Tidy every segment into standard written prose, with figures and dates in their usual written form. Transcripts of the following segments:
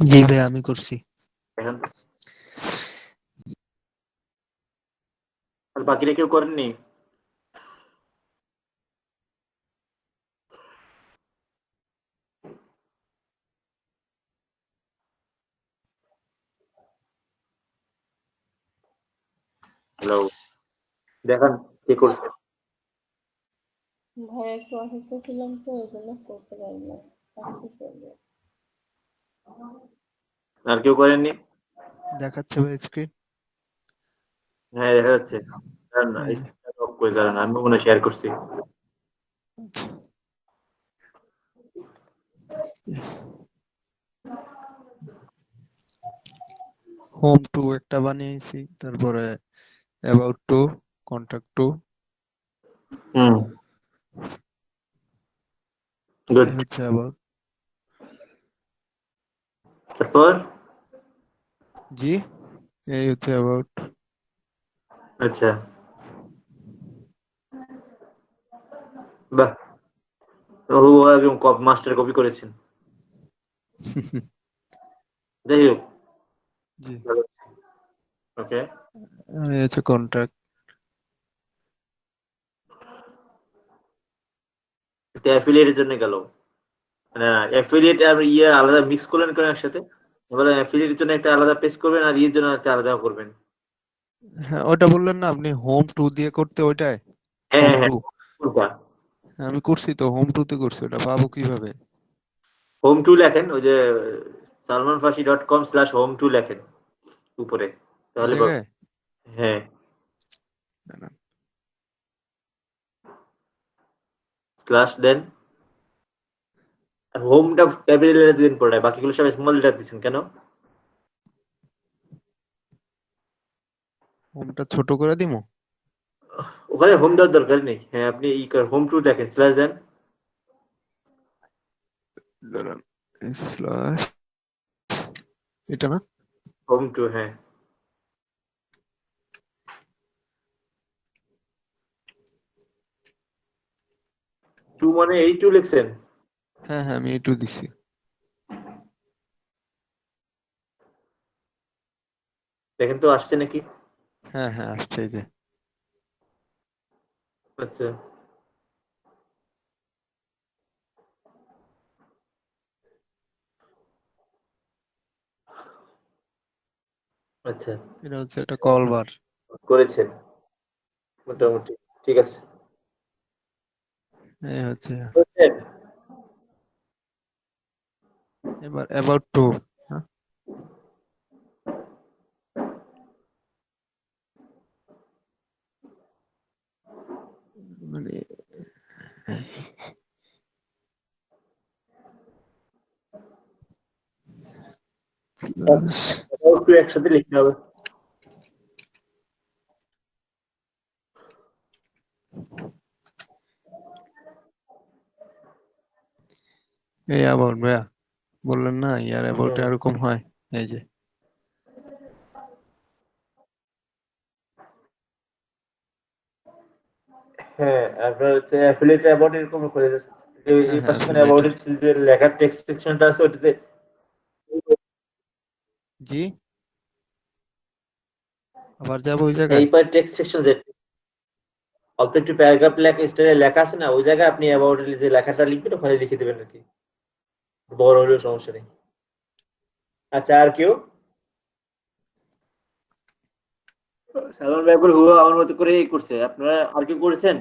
জি ভাই, আমি করছি। এখন আর বাকিরা কেউ করেননি? হ্যালো, দেখান কে করছে। ভাই একটু অসুস্থ ছিলাম তো এই জন্য করতে পারি না। আজকে করবো। আর কেউ করেননি? দেখাচ্ছে ভাই স্ক্রিন। হ্যাঁ দেখা যাচ্ছে। দাঁড়ান না, স্ক্রিনটা অফ করে দাঁড়ান, আমি মনে শেয়ার করছি। হোম টু একটা বানিয়েছি, তারপরে about two, contact two, hmm, good. এই হচ্ছে অ্যাবাউট। তারপর জি, এই হচ্ছে অ্যাবাউট। আচ্ছা, বাহ, ও একদম মাস্টার কপি করেছেন। যাই হোক, জি, ওকে। আর এই হচ্ছে কন্ট্যাক্ট। অ্যাফিলিয়েটের জন্য গেল, মানে অ্যাফিলিয়েট আর ইয়ে আলাদা মিক্স করলেন কেন একসাথে? বলে অ্যাফিলিয়েটের জন্য একটা আলাদা পেজ করবেন আর ইয়ের জন্য একটা আলাদা করবেন। হ্যাঁ, ওটা বললেন না আপনি হোম টু দিয়ে করতে, ওইটাই হ্যাঁ হোম হ্যাঁ হ্যাঁ, টু। কোনটা? আমি করছি তো, হোম টু তে করছি, ওটা পাবো কিভাবে? হোম টু লেখেন, ওই যে salmanfashi.com/home2 লেখেন উপরে, এই তাহলে পাবেন। জায়গায় হ্যাঁ, দাঁড়ান। স্ল্যাশ দেন। হোমটা ক্যাপিটাল লেটার দিন পড়ে, বাকিগুলো সব স্মল লেটার দিচ্ছেন কেন? হোমটা ছোট করে দিমু। ওখানে হোম দেওয়ার দরকার নেই। হ্যাঁ, আপনি হোম টু দেখেন, স্ল্যাশ দেন। দাঁড়ান, স্ল্যাশ, এটা না? হোম টু, হ্যাঁ। টু মানে এই টু লিখছেন? হ্যাঁ হ্যাঁ, আমি এটু দিছি। দেখেন তো আসছে নাকি। হ্যাঁ হ্যাঁ, আসছে এই যে। আচ্ছা আচ্ছা, এটা হচ্ছে একটা কল বার। করেছেন মোটামুটি, ঠিক আছে। এই হচ্ছে, করেছেন? এবার অ্যাবাউট টু। হ্যাঁ, মানে slash, একটু একসাথে লিখতে হবে। এই অ্যাবাউট ভাইয়া, বললেন না ইয়ার অ্যাবাউট হুম, এরকম হয়। এই যে, হ্যাঁ, আপনার হচ্ছে অ্যাফিলিয়েট অ্যাবাউট এরকম করে হ্যাঁ এই হ্যাঁ, পাশে মানে অ্যাবাউট অ্যাফিলিয়েটের। যে লেখার টেক্সট সেকশনটা আছে ওটাতে। জি, আবার যাবো ওই এই জায়গায়। পার টেক্সট সেকশন যে অল্প একটু প্যারাগ্রাফ লেখা স্টাইলে লেখা আছে না, ওই জায়গায় আপনি অ্যাবাউট যে লেখাটা লিখবেন ওখানে লিখে দেবেন আর কি, বড় হলেও সমস্যা নেই। আচ্ছা, আর কেউ? সালমান ভাই একবার হুবহু আমার মতো করেই করছে, আপনারা আর কেউ করেছেন?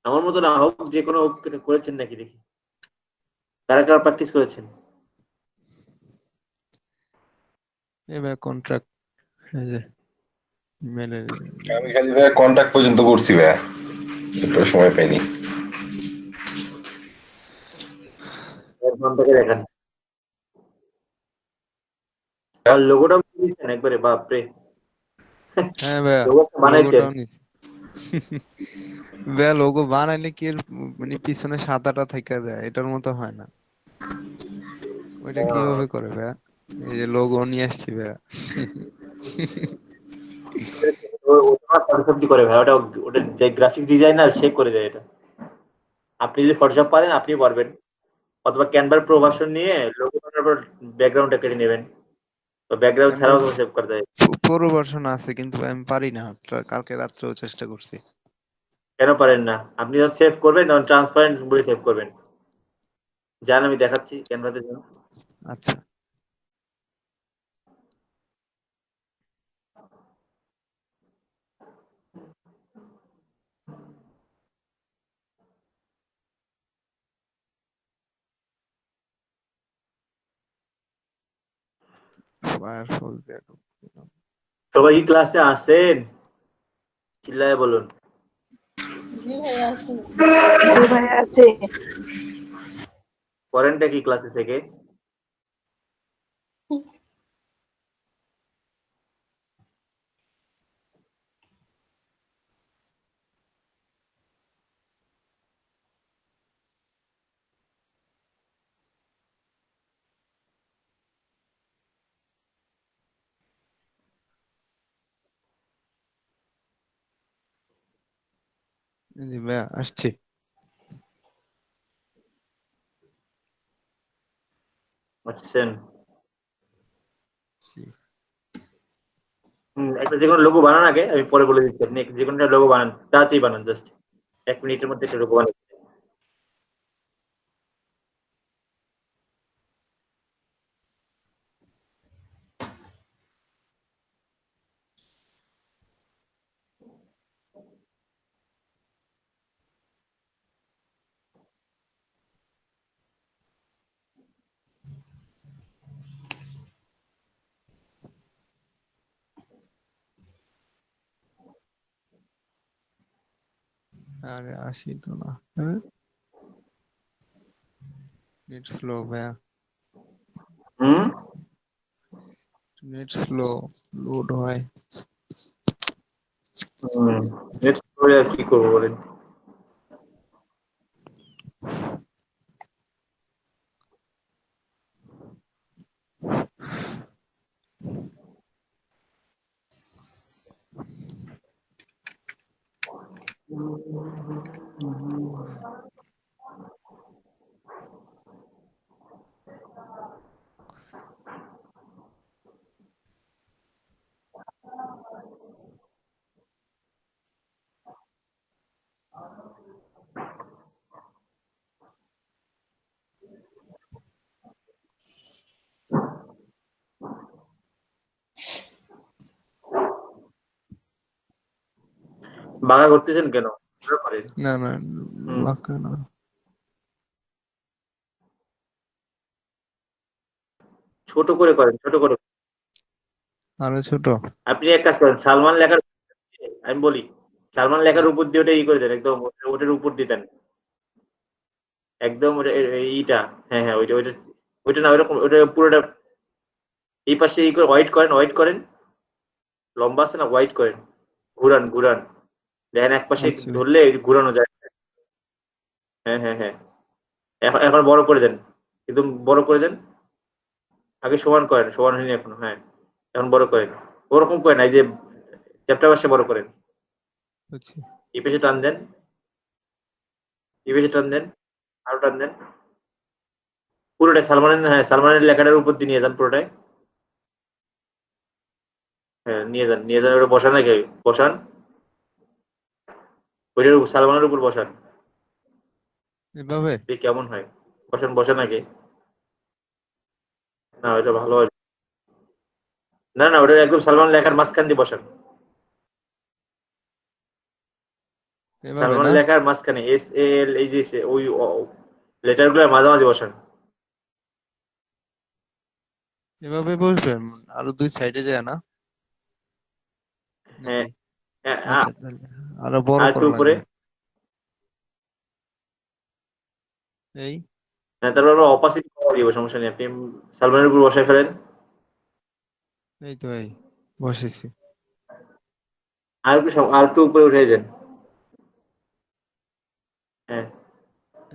আমার মতো না হোক, যে কোনো হোক, করেছেন নাকি দেখি, কারা কারা প্র্যাকটিস করেছেন। এবার কন্ট্রাক্ট, এই যে মেলের। আমি খালি ভাইয়া কন্টাক্ট পর্যন্ত করছি ভাইয়া, এরপরে সময় পাইনি। নাম থেকে দেখান। আর লোগোটা দিচ্ছেন একবারে, বাপরে। হ্যাঁ ভাইয়া, লোগোটা বানাইতেন? লোগোটাও নিছি। ভাইয়া লোগো বানাইলে কি এর মানে পিছনে সাদাটা থেকে যায়, এটার মতো হয় না। ওইটা কিভাবে করে ভাইয়া? এই যে লোগো নিয়ে আসছি ভাইয়া। কনসেপ্ট করে ভাই, ওটা ওটা যে গ্রাফিক ডিজাইনার সে করে দেয় এটা। আপনি যদি ফটোশপ পারেন আপনি পারবেন, অথবা ক্যানভার প্রো ভার্সন নিয়ে লোগো তারপর ব্যাকগ্রাউন্ডটা কেটে নেবেন, তো ব্যাকগ্রাউন্ড আমি ছাড়াও তো সেভ করা যায়। পুরো ভার্সন আছে কিন্তু আমি পারি না, কালকে রাত্রেও চেষ্টা করছি। কেন পারেন না? আপনি যখন সেভ করবেন তখন ট্রান্সপারেন্ট বলে সেভ করবেন। যান আমি দেখাচ্ছি ক্যানভাতে যান। আচ্ছা, ফায়ারফক্স দিয়ে ঢুকলাম। সবাই কি ক্লাসে আসেন? চিল্লায় বলুন। জি ভাইয়া আছি। জি ভাইয়া আছে। করেনটা কি ক্লাসে থেকে? জি ভাইয়া আসছি। আসছেন? জি। একটা যে কোনো লোগো বানান আগে, আমি পরে বলে দিচ্ছি। আপনি যে কোনো একটা লোগো বানান, তাড়াতাড়ি বানান, জাস্ট 1 মিনিটের মধ্যে একটা লোগো বানান। আরে আসি তো না, হ্যাঁ নেট স্লো ভাইয়া, হুম? নেট স্লো, লোড হয়। নেক্সট করে আর কি করবো বলেন? বাঁকা করতেছেন কেন? পারেন। না না, হুম। বাঁকা না। ছোট করে করেন, ছোট করে। আরো ছোট। আপনি এক কাজ করেন, সালমান লেখার, আমি বলি, সালমান লেখার উপর দিয়ে ওটা করে দেন, একদম ওটার উপর দিয়ে দেন, একদম ওটা ইটা। হ্যাঁ হ্যাঁ, ওইটা ওইটা ওইটা না, ওইরকম ওটা পুরোটা এই পাশে করে হোয়াইট করেন, হোয়াইট করেন, লম্বা আছে না, হোয়াইট করেন, ঘুরান ঘুরান, দেখেন এক পাশে আচ্ছা ধরলে ঘুরানো যায়। হ্যাঁ হ্যাঁ হ্যাঁ, এখন এখন বড় করে দেন, একদম বড় করে দেন। আগে সমান করেন, সমান হয়নি এখনো। হ্যাঁ, এখন বড় করেন, ওরকম করেন, এই যে চ্যাপ্টার পাশে বড় করেন। আচ্ছা। এই পেশে টান দেন, এই পেশে টান দেন, আরো টান দেন, পুরোটাই সালমানের, হ্যাঁ সালমানের লেখাটার উপর দিয়ে নিয়ে যান পুরোটাই। হ্যাঁ নিয়ে যান, নিয়ে যান, ওটা বসান আগে, বসান, ওইটার সালমানের উপর বসান। এভাবে। কেমন হয়? বসান, বসান আগে। না ওইটা ভালো হয় না, না ওটা একদম সালমান লেখার মাঝখান দিয়ে বসান, এভাবে সালমান না, লেখার মাঝখানে এস এল, এই যে ওই লেটার গুলোর মাঝামাঝি বসান। এভাবে বসবেন, আরো দুই সাইডে যায় না হ্যাঁ, নাকি? আচ্ছা তাহলে আরো বড় আর একটু করা উপরে। লাগবে। এই হ্যাঁ, তারপর আমরা অপাসিটি কমাই দিব, সমস্যা নেই, আপনি সালমানের উপর বসায় ফেলেন। এই তো এই বসেছি। আর একটু উপরে উঠে দেন। হ্যাঁ,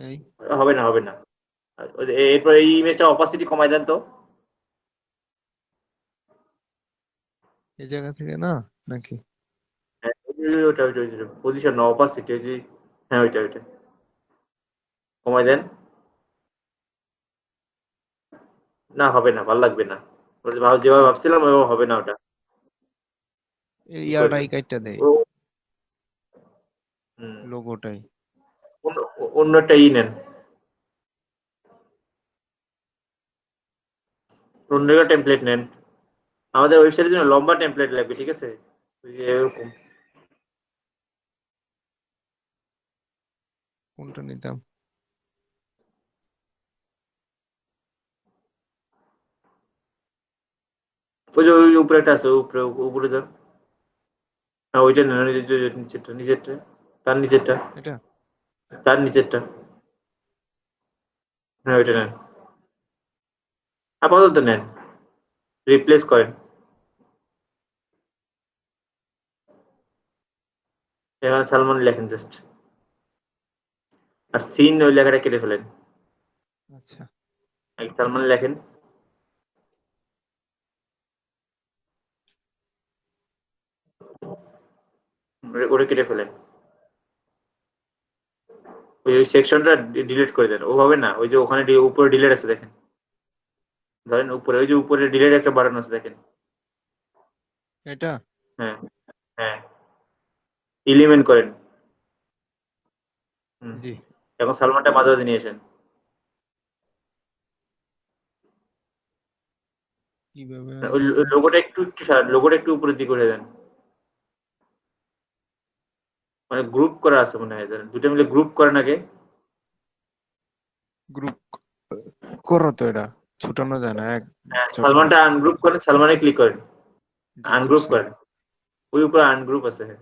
এই হবে না, হবে না। এরপর এই ইমেজটা অপাসিটি কমাই দেন তো। এই জায়গা থেকে না নাকি? হ্যাঁ, ওইটা ওইটা ওইটা পজিশন না, অপাসিটি ওই যে, হ্যাঁ ওইটা ওইটা কমাই দেন। না হবে না, ভালো লাগবে না। যেভাবে কি ভাবছিলাম ওইভাবে হবে না ওটা। কি করি? ইয়াটাই কাইটটা দেয়, ও হুম, লোগোটাই। অন্য অন্য একটা নেন। অন্য একটা টেমপ্লেট নেন। আমাদের ওয়েবসাইটের জন্য লম্বা টেমপ্লেট লাগবে, ঠিক আছে? ওই যে এরকম। কোনটা নিতাম? ওই যে ওই উপরে একটা আছে, উপরে উপরে যান। না ওইটা নেন, ওই যে নিচেরটা, নিচেরটা, তার নিচেরটা, এটা? তার নিচেরটা। হ্যাঁ ওইটা নেন, আপাতত নেন, রিপ্লেস করেন। এখানে সালমান লেখেন জাস্ট, আর সিন ওই লেখাটা কেটে ফেলেন। আচ্ছা, সালমান লেখেন, ওটা কেটে ফেলেন। ওই সেকশনটা ডিলিট করে দেন, ওভাবে না, ওই যে ওখানে উপরে ডিলিট আছে দেখেন, ধরেন উপরে ওই যে উপরে ডিলিট একটা বাটন আছে দেখেন। এটা? হ্যাঁ, হ্যাঁ, এলিমেন্ট করেন। হুম, জি। এখন সালমানটা মাঝে মাঝে নিয়ে আসেন। কিভাবে ওই আনবো এটা? লোগোটা একটু একটু সারান, লোগোটা একটু উপরের দিকে করে দেন। মানে গ্রুপ করা আছে মনে হয়, ধরেন দুটো মিলে গ্রুপ করেন আগে। গ্রুপ করো তো, এটা ছুটানো যায় না এক হ্যাঁ, চটে। সালমানটা আনগ্রুপ করেন, সালমানে ক্লিক করেন, জি আনগ্রুপ করছি। করেন। ওই উপরে আনগ্রুপ আছে, হ্যাঁ,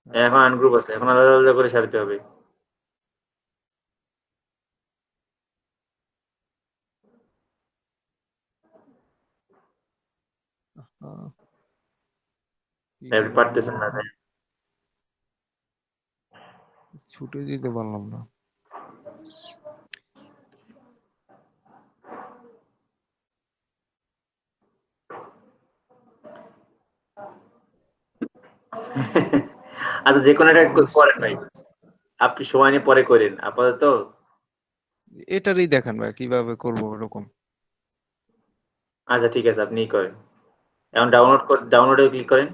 আচ্ছা। এখন আনগ্রুপ আছে, এখন আলাদা আলাদা করে সারতে হবে। আহ, কি আপনি করে পারতেছেন নিলাম না, এখন? ছুটে দিতে পারলাম না। আচ্ছা যে কোনো কি একটা করেন অবস্থা! ভাই, আপনি সময় নিয়ে পরে করেন আপাতত। এটারই দেখান ভাই, কিভাবে করবো ওরকম। আচ্ছা ঠিক আছে, আপনি করেন। এখন ডাউনলোডে ক্লিক করেন।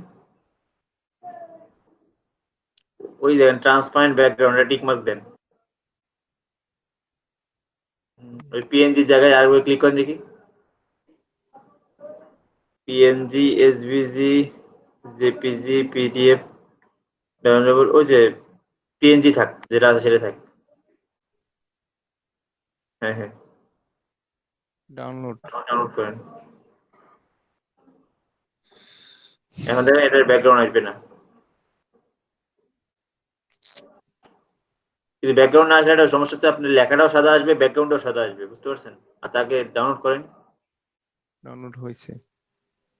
ওই দেখেন ট্রান্সপারেন্ট ব্যাকগ্রাউন্ডে টিক মার্ক দেন। ওই পিএনজি জায়গায় আরেকবার ক্লিক করেন দেখি। PNG, SVG, JPG, PDF, downloadable, ওই যে পিএনজি থাক, যেটা আছে সেটা থাক। হ্যাঁ হ্যাঁ, ডাউনলোড। ডাউনলোড করেন। এখন দেখেন এটার ব্যাকগ্রাউন্ড আসবে না। যদি ব্যাকগ্রাউন্ড না আসে, একটা সমস্যা হচ্ছে আপনার লেখাটাও সাদা আসবে, ব্যাকগ্রাউন্ডটাও সাদা আসবে, বুঝতে পারছেন? আচ্ছা আগে ডাউনলোড করেন, ডাউনলোড হয়েছে।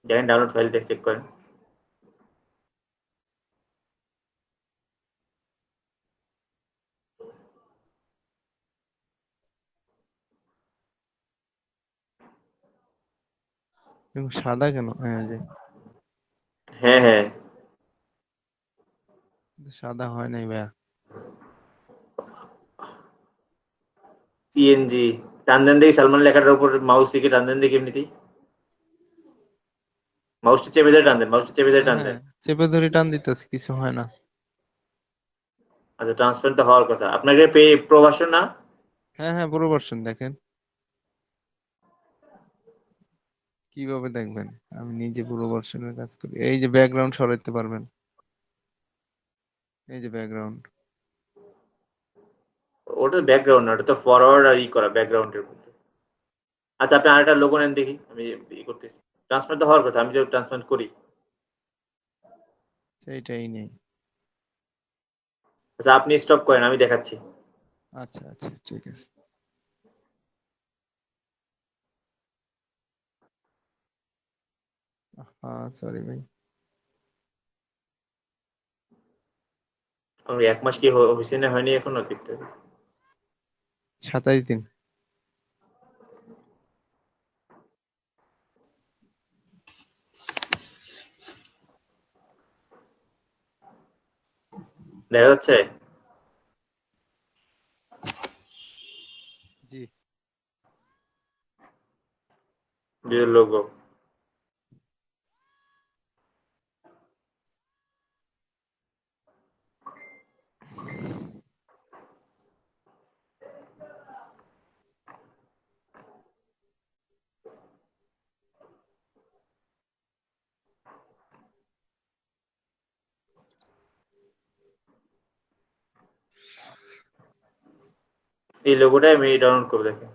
দেখেন ডাউনলোড ফাইল চেক করেন। দেখুন সাদা কেন? হ্যাঁ যে, হ্যাঁ হ্যাঁ, কিন্তু সাদা হয় নাই ভাইয়া। পিএনজি টান দেন দেখি, সালমান লেখাটার উপর মাউস থেকে টান দেন দেখি এমনিতেই। মাউসটা চেপে ধরে টান দেন, মাউসটা চেপে ধরে হ্যাঁ টান হ্যাঁ, দেন। চেপে ধরে টান দিতেছি, কিছু হয় না। আচ্ছা ট্রান্সপারেন্ট তো হওয়ার কথা আপনাকে, পে প্রো ভার্সন না? হ্যাঁ হ্যাঁ, পুরো ভার্সন দেখেন। কিভাবে দেখবেন? আমি নিজে পুরো ভার্সনের কাজ করি। এই যে ব্যাকগ্রাউন্ড সরাইতে পারবেন, এই যে ব্যাকগ্রাউন্ড। ওটা ব্যাকগ্রাউন্ড না, ওটা তো ফরওয়ার্ড আর ই করা ব্যাকগ্রাউন্ডের মধ্যে। আচ্ছা আপনি আরেকটা লোগো নেন দেখি, আমি ই করতেছি। ট্রান্সপারেন্ট তো হওয়ার কথা, আমি যে ট্রান্সপারেন্ট করি। সেইটাই নেই। আচ্ছা আপনি স্টপ করেন, আমি দেখাচ্ছি। আচ্ছা আচ্ছা, ঠিক আছে। হ্যাঁ সরি ভাই। আমার ১ মাস কি হইছে না হয়নি এখনো দেখতে হবে। 27 দিন। দেখা যাচ্ছে? জি। যে লোগো এই লোগোটা আমি ডাউনলোড করে দেখেন।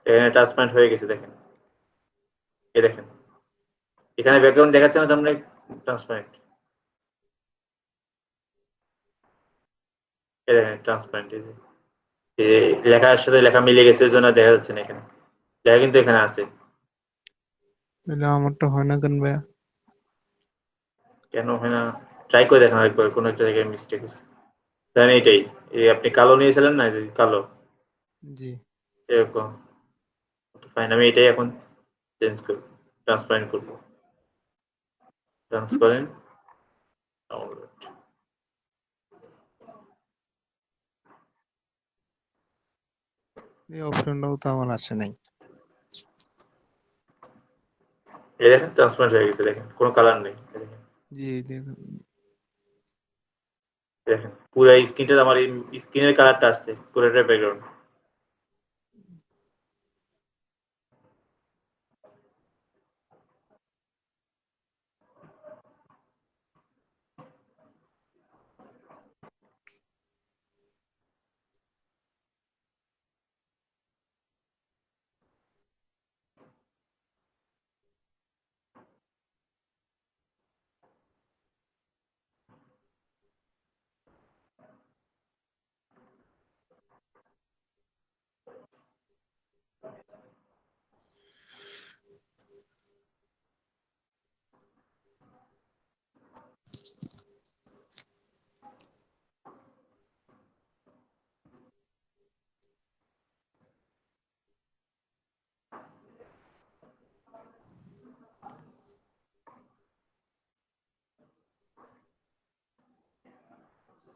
এখানে ট্রান্সপারেন্ট হয়ে গেছে দেখেন। এই দেখেন এখানে ব্যাকগ্রাউন্ড দেখাচ্ছে না, তার ট্রান্সপারেন্ট। এই দেখেন ট্রান্সপারেন্ট, এই যে লেখার সাথে লেখা মিলে গেছে, এর জন্য দেখা যাচ্ছে না এখানে। লেখা কিন্তু এখানে আছে। তাহলে আমারটা হয় না কেন ভাইয়া? কেন হয় না? ট্রাই করে দেখেন আরেকবার, কোনো একটা জায়গায় মিস্টেক হয়েছে। দেখেন এইটাই, এই আপনি কালো নিয়েছিলেন না, এই যে কালো, জি। এরকম। ফাইন, আমি এটাই এখন চেঞ্জ করব, ট্রান্সপারেন্ট করব। Transparent download. এই অপশনটাও তো আমার আসে নাই। এই দেখেন ট্রান্সপারেন্ট হয়ে গেছে, দেখেন কোনো কালার নেই। এই দেখেন, জি দেখুন। দেখেন পুরো স্ক্রিনটা আমার স্ক্রিনের কালারটা আসছে, পুরোটা ব্যাকগ্রাউন্ড।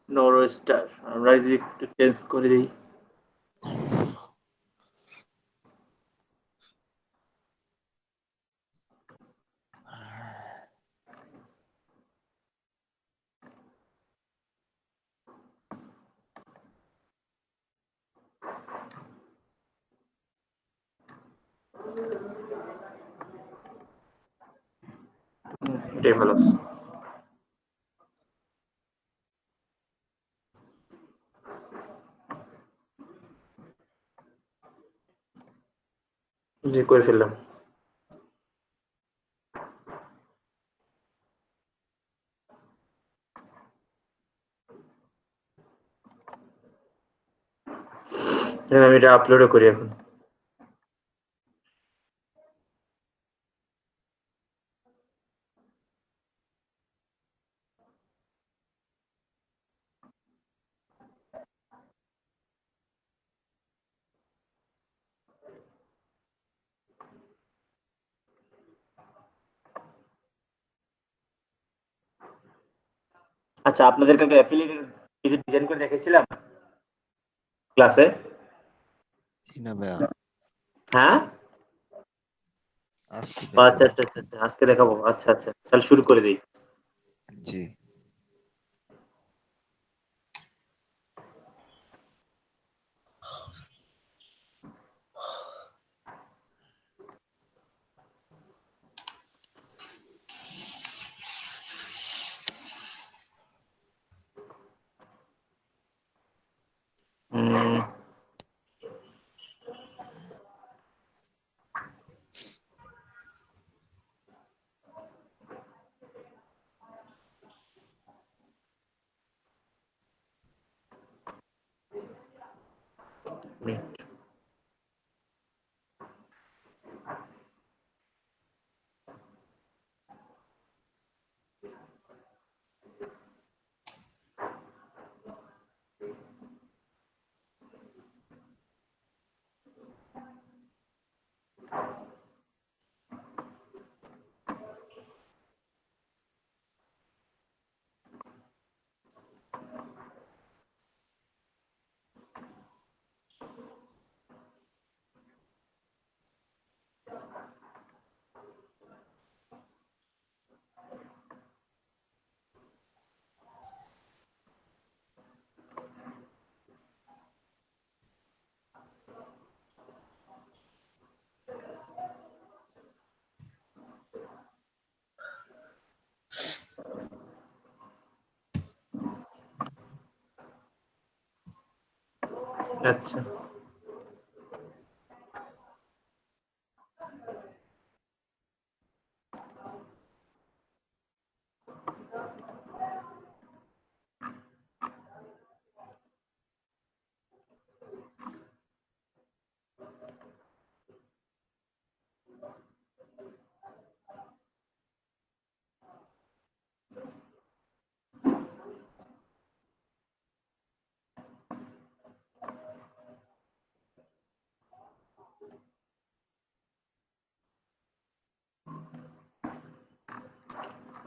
নরো স্টার আমরা যদি একটু চেঞ্জ করে দিই। এটাই ভালো। জি করে ফেললাম। আমি এটা আপলোডও করি এখন। আচ্ছা, আপনাদের কাছে অ্যাফিলিয়েটেড কিছু ডিজাইন করে দেখেছিলাম ক্লাসে। জি না ভাইয়া, হ্যাঁ, আজকে আচ্ছা দেখাবো। আচ্ছা আচ্ছা আচ্ছা, আজকে দেখাবো। আচ্ছা আচ্ছা, তাহলে শুরু করে দিই। জি। উম, আচ্ছা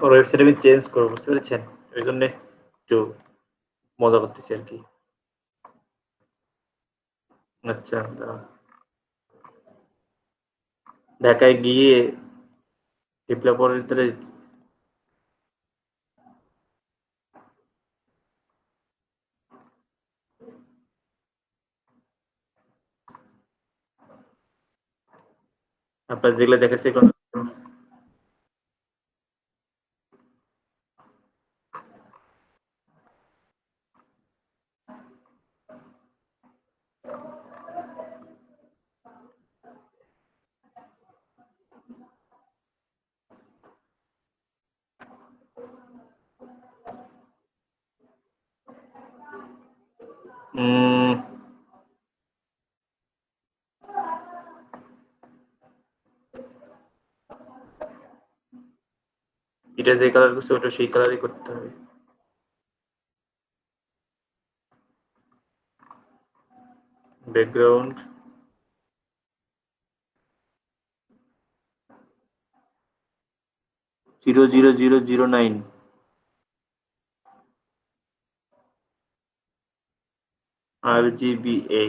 ওর ওয়েবসাইট আমি চেঞ্জ করবো, বুঝতে পেরেছেন? ওই জন্য একটু মজা করতেছি আর কি। আচ্ছা দাঁড়াও। ঢাকায় গিয়ে ডেভেলপারের ভিতরে আপনার যেগুলো দেখাচ্ছে কোনো এটা যে কালার করছে ওটা সেই কালারই করতে হবে। Background zero zero zero zero 9 RGBA।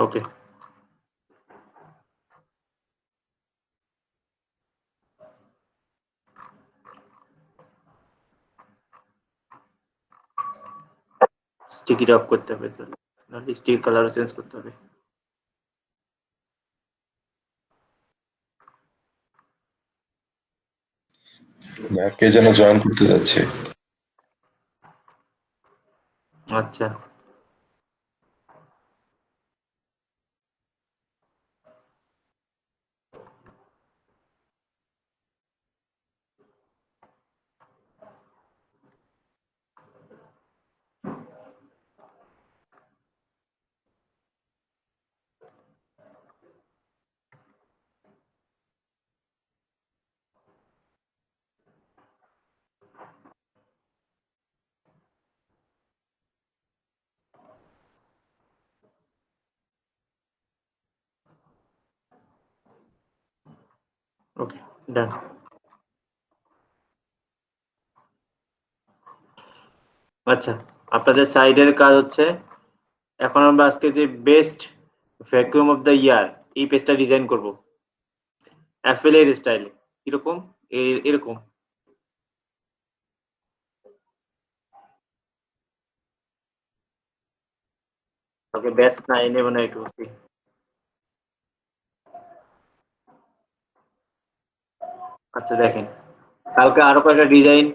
Okay স্টিকিটা অফ করতে হবে, তাহলে স্টিক কালার চেঞ্জ করতে হবে। কে যেন জয়েন করতে যাচ্ছে। আচ্ছা ওকে ডান। আচ্ছা আপনাদের সাইডের কাজ হচ্ছে, এখন আমরা আজকে যে best vacuum of the year এই পেজটা ডিজাইন করব অ্যাফিলিয়েট স্টাইলে। কিরকম? এরকম। ওকে বেস্ট 9 মানে একটু আচ্ছা দেখেন, কালকে আরো কয়েকটা ডিজাইন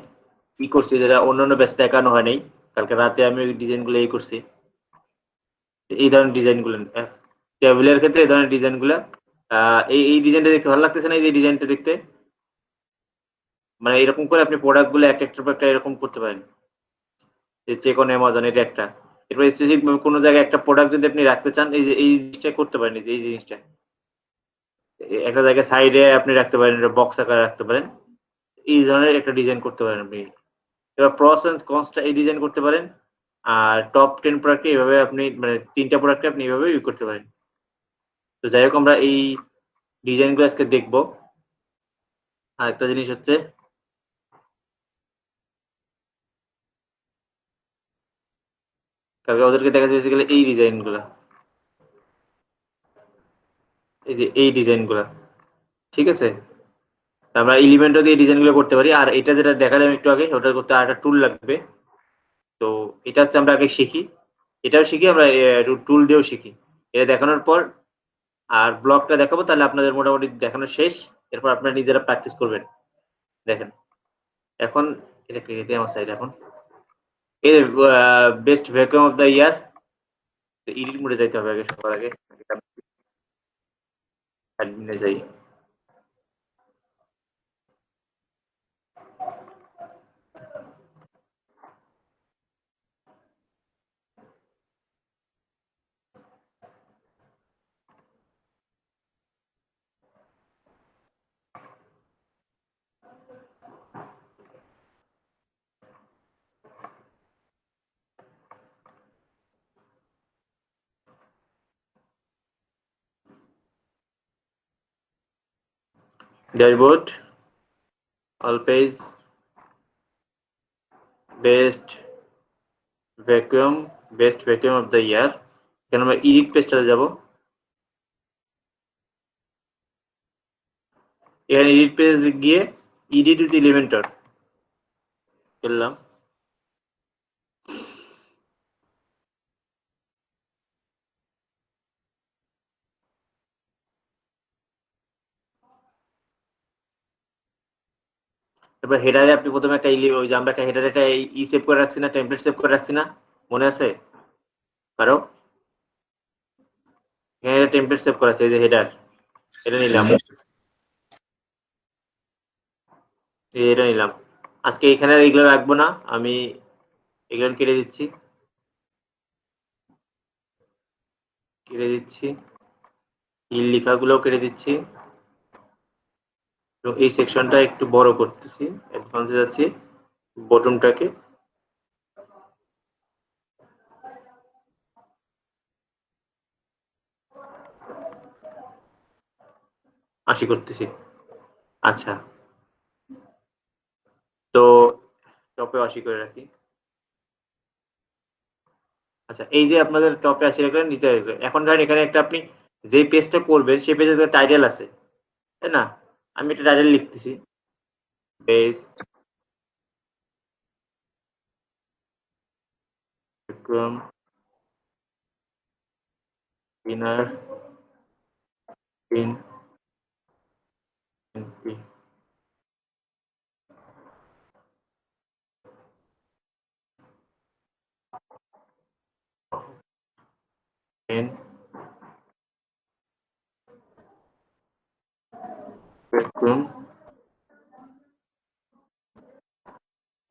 কি করছি যেটা অন্যান্য ব্যাচ দেখানো হয় নাই। কালকে রাতে আমি ওই ডিজাইনগুলো করছি, এই ধরনের ডিজাইনগুলো টেবিলের ক্ষেত্রে এই ধরনের ডিজাইনগুলো। এই ডিজাইনটা দেখতে ভালো লাগতেছে না? এই যে ডিজাইনটা দেখতে মানে এরকম করে আপনি প্রোডাক্টগুলো একটা পর একটা এরকম করতে পারেন। চেক অন অ্যামাজন এটা একটা। এরপর স্পেসিফিক কোনো জায়গায় একটা প্রোডাক্ট যদি আপনি রাখতে চান, এই যে এই জিনিসটা করতে পারেন। এই যে এই জিনিসটা একটা জায়গায় সাইডে আপনি রাখতে পারেন, এটা বক্স আকারে রাখতে পারেন। এই ধরনের একটা ডিজাইন করতে পারেন আপনি। এবার প্রস এন্ড কনসটা এই ডিজাইন করতে পারেন। আর টপ 10 প্রোডাক্টে এইভাবে আপনি মানে 3টা প্রোডাক্টে আপনি এইভাবে ইউজ করতে পারেন। তো যাই হোক আমরা এই ডিজাইনগুলো আজকে দেখবো। আরেকটা জিনিস হচ্ছে কালকে ওদেরকে দেখাচ্ছি বেসিক্যালি এই ডিজাইনগুলা, এই যে এই ডিজাইনগুলা, ঠিক আছে? আমরা এলিমেন্টও দিয়ে ডিজাইনগুলো করতে পারি। আর এটা যেটা দেখালাম একটু আগে, ওটা করতে আরেকটা টুল লাগবে। তো এটা হচ্ছে আমরা আগে শিখি, এটাও শিখি, আমরা টুল দিয়েও শিখি। এটা দেখানোর পর আর ব্লকটা দেখাবো, তাহলে আপনাদের মোটামুটি দেখানো শেষ। এরপর আপনারা নিজেরা প্র্যাকটিস করবেন। দেখেন এখন এটা কেটে দিই আমার সাইড। এখন এই best vacuum of the year, edit মোডে যাইতে হবে আগে, সবার আগে অ্যাডমিনে যাই। Dashboard, all page, best vacuum of the year. এখানে আমরা এডিট পেজটাতে যাব। এখানে এডিট পেজ গিয়ে এডিট উইথ এলিমেন্টর করলাম। এবার হেডারে আপনি প্রথমে একটা ওই যে আমরা একটা হেডারে একটা সেভ করে রাখছি না, টেমপ্লেট সেভ করে রাখছি না, মনে আছে কারো? এখানে টেমপ্লেট সেভ করা আছে, এই যে হেডার, এটা নিলাম, এটা নিলাম। আজকে এখানে আর এগুলো রাখবো না, আমি এগুলো কেটে দিচ্ছি, এই লেখাগুলোও কেটে দিচ্ছি। এই সেকশনটা একটু বড় করতেছি, অ্যাডভান্সে যাচ্ছি, বটমটাকে আশি করতেছি। আচ্ছা, তো টপে 80 করে রাখি। আচ্ছা, এই যে আপনাদের টপে 80 রাখলেন, নিচে রাখলেন। এখন ধরেন এখানে একটা আপনি যে পেজটা করবেন সেই পেজে একটা টাইটেল আছে, তাই না? আমি একটা টাইটেল লিখতেছি, best Vikram winner in MP. Vikram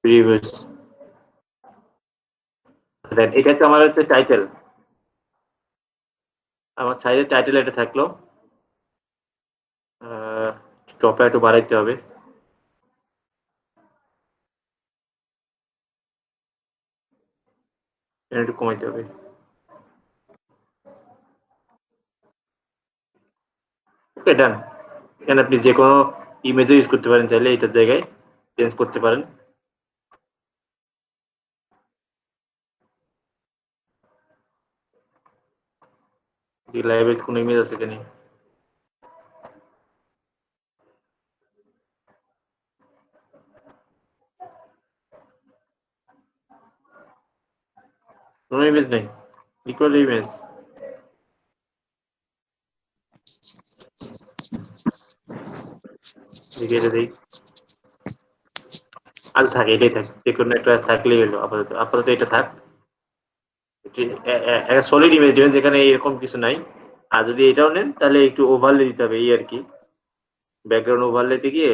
reviews. Then এটা তো আমার হচ্ছে টাইটেল, আমার সাইডে টাইটেল এটা থাকলো। টপে একটু বাড়াইতে হবে, এটা একটু কমাইতে হবে। ওকে, ডান। এখানে আপনি যে কোনো ইমেজও ইউজ করতে পারেন, চাইলে এটার জায়গায় চেঞ্জ করতে পারেন। লাইভে কোনো ইমেজ আছে এখানে? কোনো ইমেজ নেই, ইকুয়াল ইমেজ। দেখে এটা দেই, আর থাকে, এটাই থাকে, যে কোনো একটা থাকলেই হলো। আপাতত এটা থাক। একটা সলিড ইমেজ দিবেন যেখানে এরকম কিছু নাই। আর যদি এটাও নেন তাহলে একটু ওভারলে দিতে হবে, এই আর কি। ব্যাকগ্রাউন্ড ওভারলেতে গিয়ে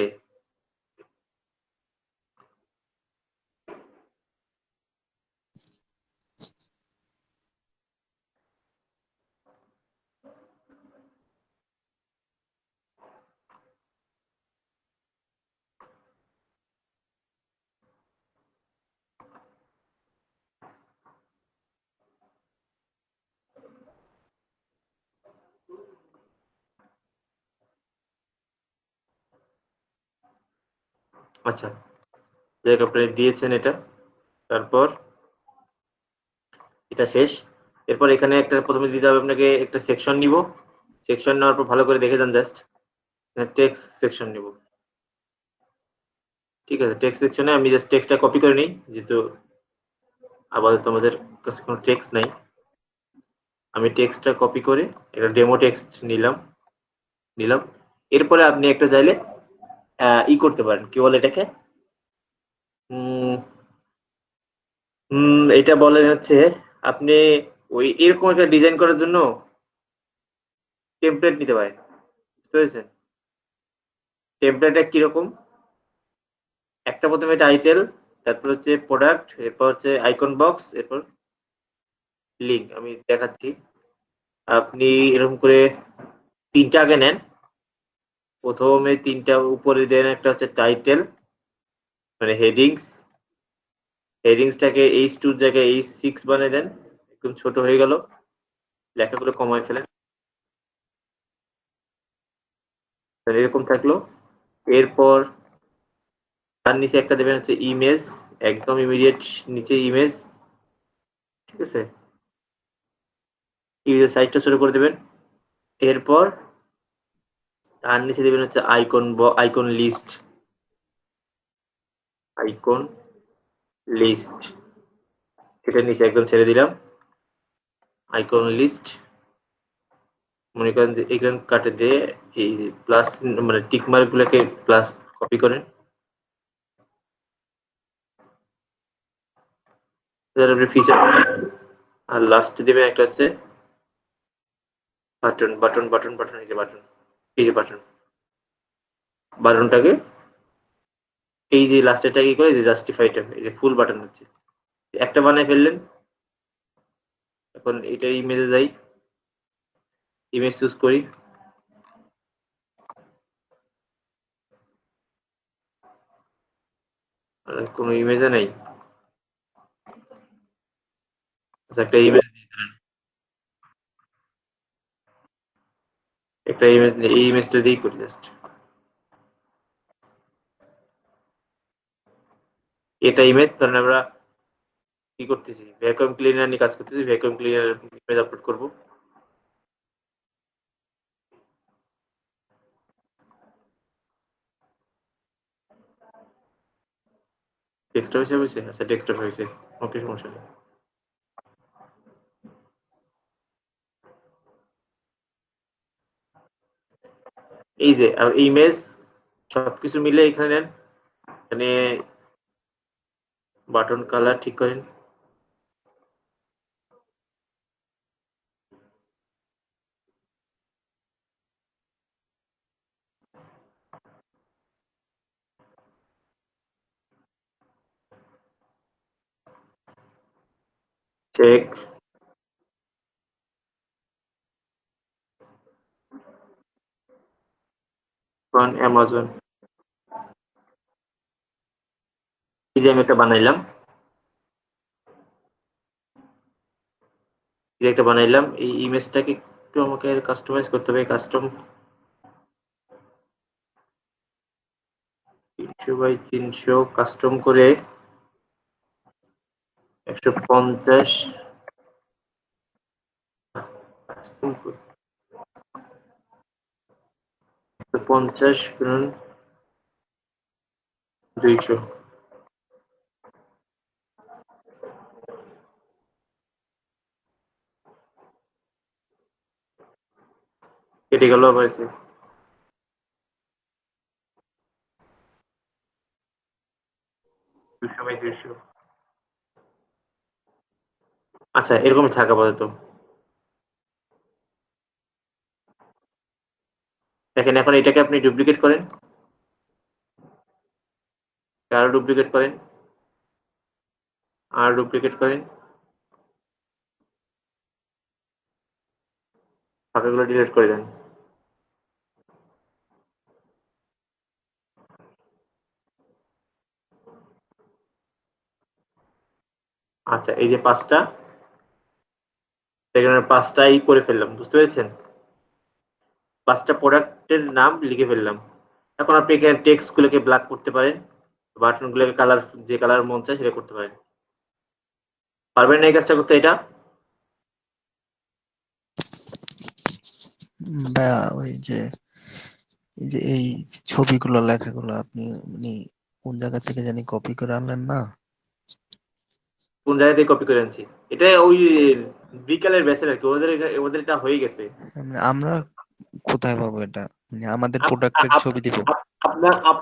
আচ্ছা, যাই আপনি দিয়েছেন এটা, তারপর এটা শেষ। এরপর এখানে একটা প্রথমে দিতে হবে আপনাকে একটা সেকশন নিব। সেকশন নেওয়ার পর ভালো করে দেখে যান জাস্ট। টেক্সট সেকশন নিব। ঠিক আছে, টেক্সট সেকশনে আমি জাস্ট টেক্সটটা কপি করে নিই, যেহেতু আপাতত আমাদের কাছে কোনো টেক্সট নাই। আমি টেক্সটটা কপি করে একটা ডেমো টেক্সট নিলাম। এরপরে আপনি একটা চাইলে করতে পারেন, কি বলে এটাকে, এটা বলেন হচ্ছে আপনি ওই এরকম একটা ডিজাইন করার জন্য টেমপ্লেট নিতে পারেন। বুঝতে পেরেছেন? টেমপ্লেটটা কিরকম, একটা প্রথমে টাইটেল, তারপর হচ্ছে প্রোডাক্ট, এরপর হচ্ছে আইকন বক্স, এরপর লিঙ্ক। আমি দেখাচ্ছি। আপনি এরকম করে 3টা আগে নেন। প্রথমে 3টা উপরে দেন, একটা হচ্ছে টাইটেল মানে হেডিংসটাকে H2 এর জায়গায় H6 বানিয়ে দেন, একদম ছোট হয়ে গেল। লেখাগুলো কমায় ফেলেন, এরকম থাকলো। এরপর তার নিচে একটা দেবেন হচ্ছে ইমেজ, একদম ইমিডিয়েট নিচে ইমেজ। ঠিক আছে, ইমেজের সাইজটা ছোট করে দেবেন। এরপর তার নিচে দেবেন হচ্ছে আইকন লিস্ট। এটার নিচে একদম ছেড়ে দিলাম আইকন লিস্ট। মনে করেন যে এখানে কাটে দিয়ে এই প্লাস মানে টিক মার্ক গুলোকে প্লাস কপি করেন। ফিচার আর লাস্টে দেবেন একটা হচ্ছে বাটন, এই যে বাটনটাকে এই যে লাস্টেরটা কি করে, যে জাস্টিফাইটা, এই যে ফুল বাটন হচ্ছে একটা বানায় ফেললেন। এখন এটা ইমেজে যাই, ইমেজ চুজ করি। কোনো ইমেজে নাই। আচ্ছা, একটা ইমেজ এই ইমেজটা দিয়েই করি জাস্ট। এটা ইমেজ, ধরেন আমরা কি করতেছি, ভ্যাকুয়াম ক্লিনার নিয়ে কাজ করতেছি, ভ্যাকুয়াম ক্লিনার ইমেজ আপলোড করব। ডেস্কটপ হিসেবে হয়েছে, আচ্ছা ডেস্কটপ হয়েছে, ওকে সমস্যা নেই। এই যে ইমেজ সবকিছু মিলে এখানে নেন, এখানে বাটন কালার ঠিক করেন। Check from Amazon. এই যে আমি একটা বানাইলাম, এই ইমেজটাকে একটু আমাকে কাস্টমাইজ করতে হবে। কাস্টম 300 বাই 300 কাস্টম করে 150 গুণন 200। কেটে গেল আবার 200 বাই 200। আচ্ছা, এরকমই থাকা আপাতত। দেখেন, এখন এটাকে আপনি ডুপ্লিকেট করেন, আরো ডুপ্লিকেট করেন, আর ডুপ্লিকেট করেন, ফাঁকাগুলো ডিলিট করে দেন। আচ্ছা, এই যে 5টাই করে ফেললাম, বুঝতে পেরেছেন? 5টা প্রোডাক্টের নাম লিখে ফেললাম। এখন আপনি এখানে টেক্সট গুলোকে ব্ল্যাক করতে পারেন, বাটনগুলোকে কালার, যে কালার মন চায় সেটা করতে পারেন। পারবেন না এই কাজটা করতে এটা? ভাইয়া ওই যে এই যে ছবিগুলো লেখাগুলো আপনি মানে কোন জায়গা থেকে জানি কপি করে আনলেন না? কোন জায়গা থেকে কপি করে আনছি? এটা ওই বিকালের ব্যাচের আরকি। ওদের এটা হয়ে গেছে। মানে আমরা কোথায় পাবো এটা? মানে আমাদের আপ প্রোডাক্টের আপ ছবি দিব? আপ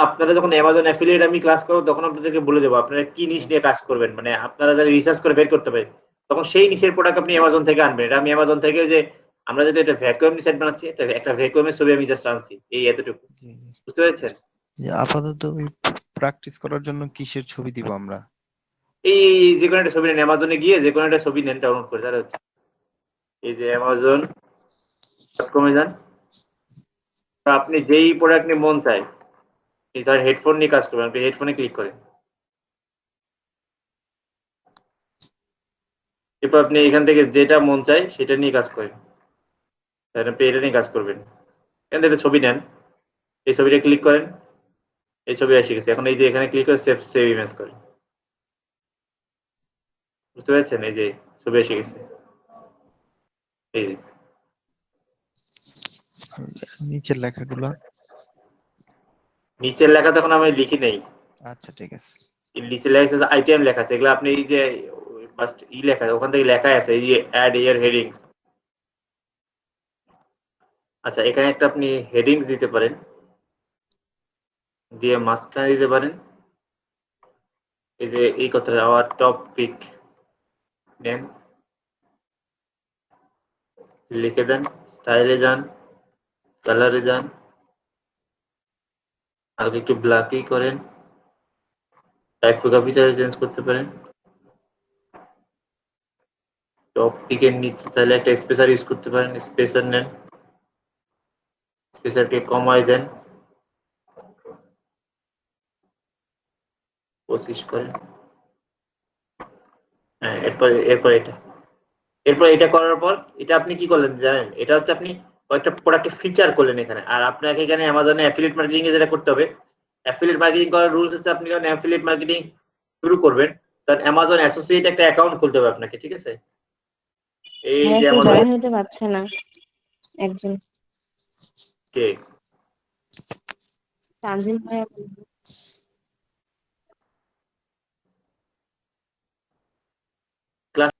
আপনারা যখন Amazon এফিলিয়েট আমি ক্লাস করব তখন আপনাদেরকে বলে দেব আপনারা কি নিশ নিয়ে কাজ করবেন। মানে আপনারা যারা রিসার্চ করে বের করতে পারেন। তখন সেই নিশের প্রোডাক্ট আপনি Amazon থেকে আনবেন। এটা আমি Amazon থেকে ওই যে আমরা যেটা এটা ভ্যাকুয়াম সাইট বানাচ্ছি, একটা ভ্যাকুয়ামের ছবি আমি জাস্ট আনছি। এই এতটুকু। জি, জি। বুঝতে পেরেছেন? যে আপাতত ওই প্র্যাকটিস করার জন্য কিসের ছবি দিব আমরা? এই যেকোনো একটা ছবি নেন, Amazon এ গিয়ে যেকোনো একটা ছবি নেন ডাউনলোড করে। তাহলে হচ্ছে এই যে amazon.com এ যান। আপনি যেই প্রোডাক্ট নিয়ে মন চায়, এই ধরেন হেডফোন নিয়ে কাজ করবেন, আপনি হেডফোনে ক্লিক করেন। এরপর আপনি এখান থেকে যেটা মন চায় সেটা নিয়ে কাজ করেন। ধরেন আপনি এটা নিয়ে কাজ করবেন। এখান থেকে একটা ছবি নেন, এই ছবিটা ক্লিক করেন, এই ছবি এসে গেছে। এখন এই যে এখানে ক্লিক করে সেভ ইমেজ করেন। বুঝতে পেরেছেন? এই যে ছবি এসে গেছে। এই যে আর নিচের লেখাগুলো? নিচের লেখা তখন আমি লিখি নেই। আচ্ছা ঠিক আছে। নিচে লেখা আছে আইটেম লেখা আছে, এগুলো আপনি এই যে ফার্স্ট লেখা আছে, ওখান থেকে লেখা আছে এই যে অ্যাড ইয়ার হেডিংস। আচ্ছা, এখানে একটা আপনি হেডিংস দিতে পারেন, দিয়ে মাঝখানে দিতে পারেন এই যে এই কথাটা, আওয়ার টপিক নেম লিখে দেন, স্টাইলে যান, কালারে যান, আর একটু ব্ল্যাকই করেন, টাইপোগ্রাফি চাইলে চেঞ্জ করতে পারেন। টপিকের নিচে চাইলে একটা স্পেসার ইউজ করতে পারেন, স্পেসার নেন, স্পেসারকে কমায় দেন, 25 করেন। হ্যাঁ, এরপর এটা করার পর এটা আপনি কি করলেন জানেন? এটা হচ্ছে আপনি কয়েকটা প্রোডাক্টে ফিচার করলেন এখানে। আর আপনাকে এখানে অ্যামাজনে অ্যাফিলিয়েট মার্কেটিং এ যেটা করতে হবে, অ্যাফিলিয়েট মার্কেটিং করার রুলস হচ্ছে আপনি যখন অ্যাফিলিয়েট মার্কেটিং শুরু করবেন তখন অ্যামাজন অ্যাসোসিয়েট একটা অ্যাকাউন্ট খুলতে হবে আপনাকে, ঠিক আছে? এই ভাইয়া যে কেউ অ্যামাজন জয়েন হতে পারছে না একজন। কে তানজিল ভাইয়া ক্লাস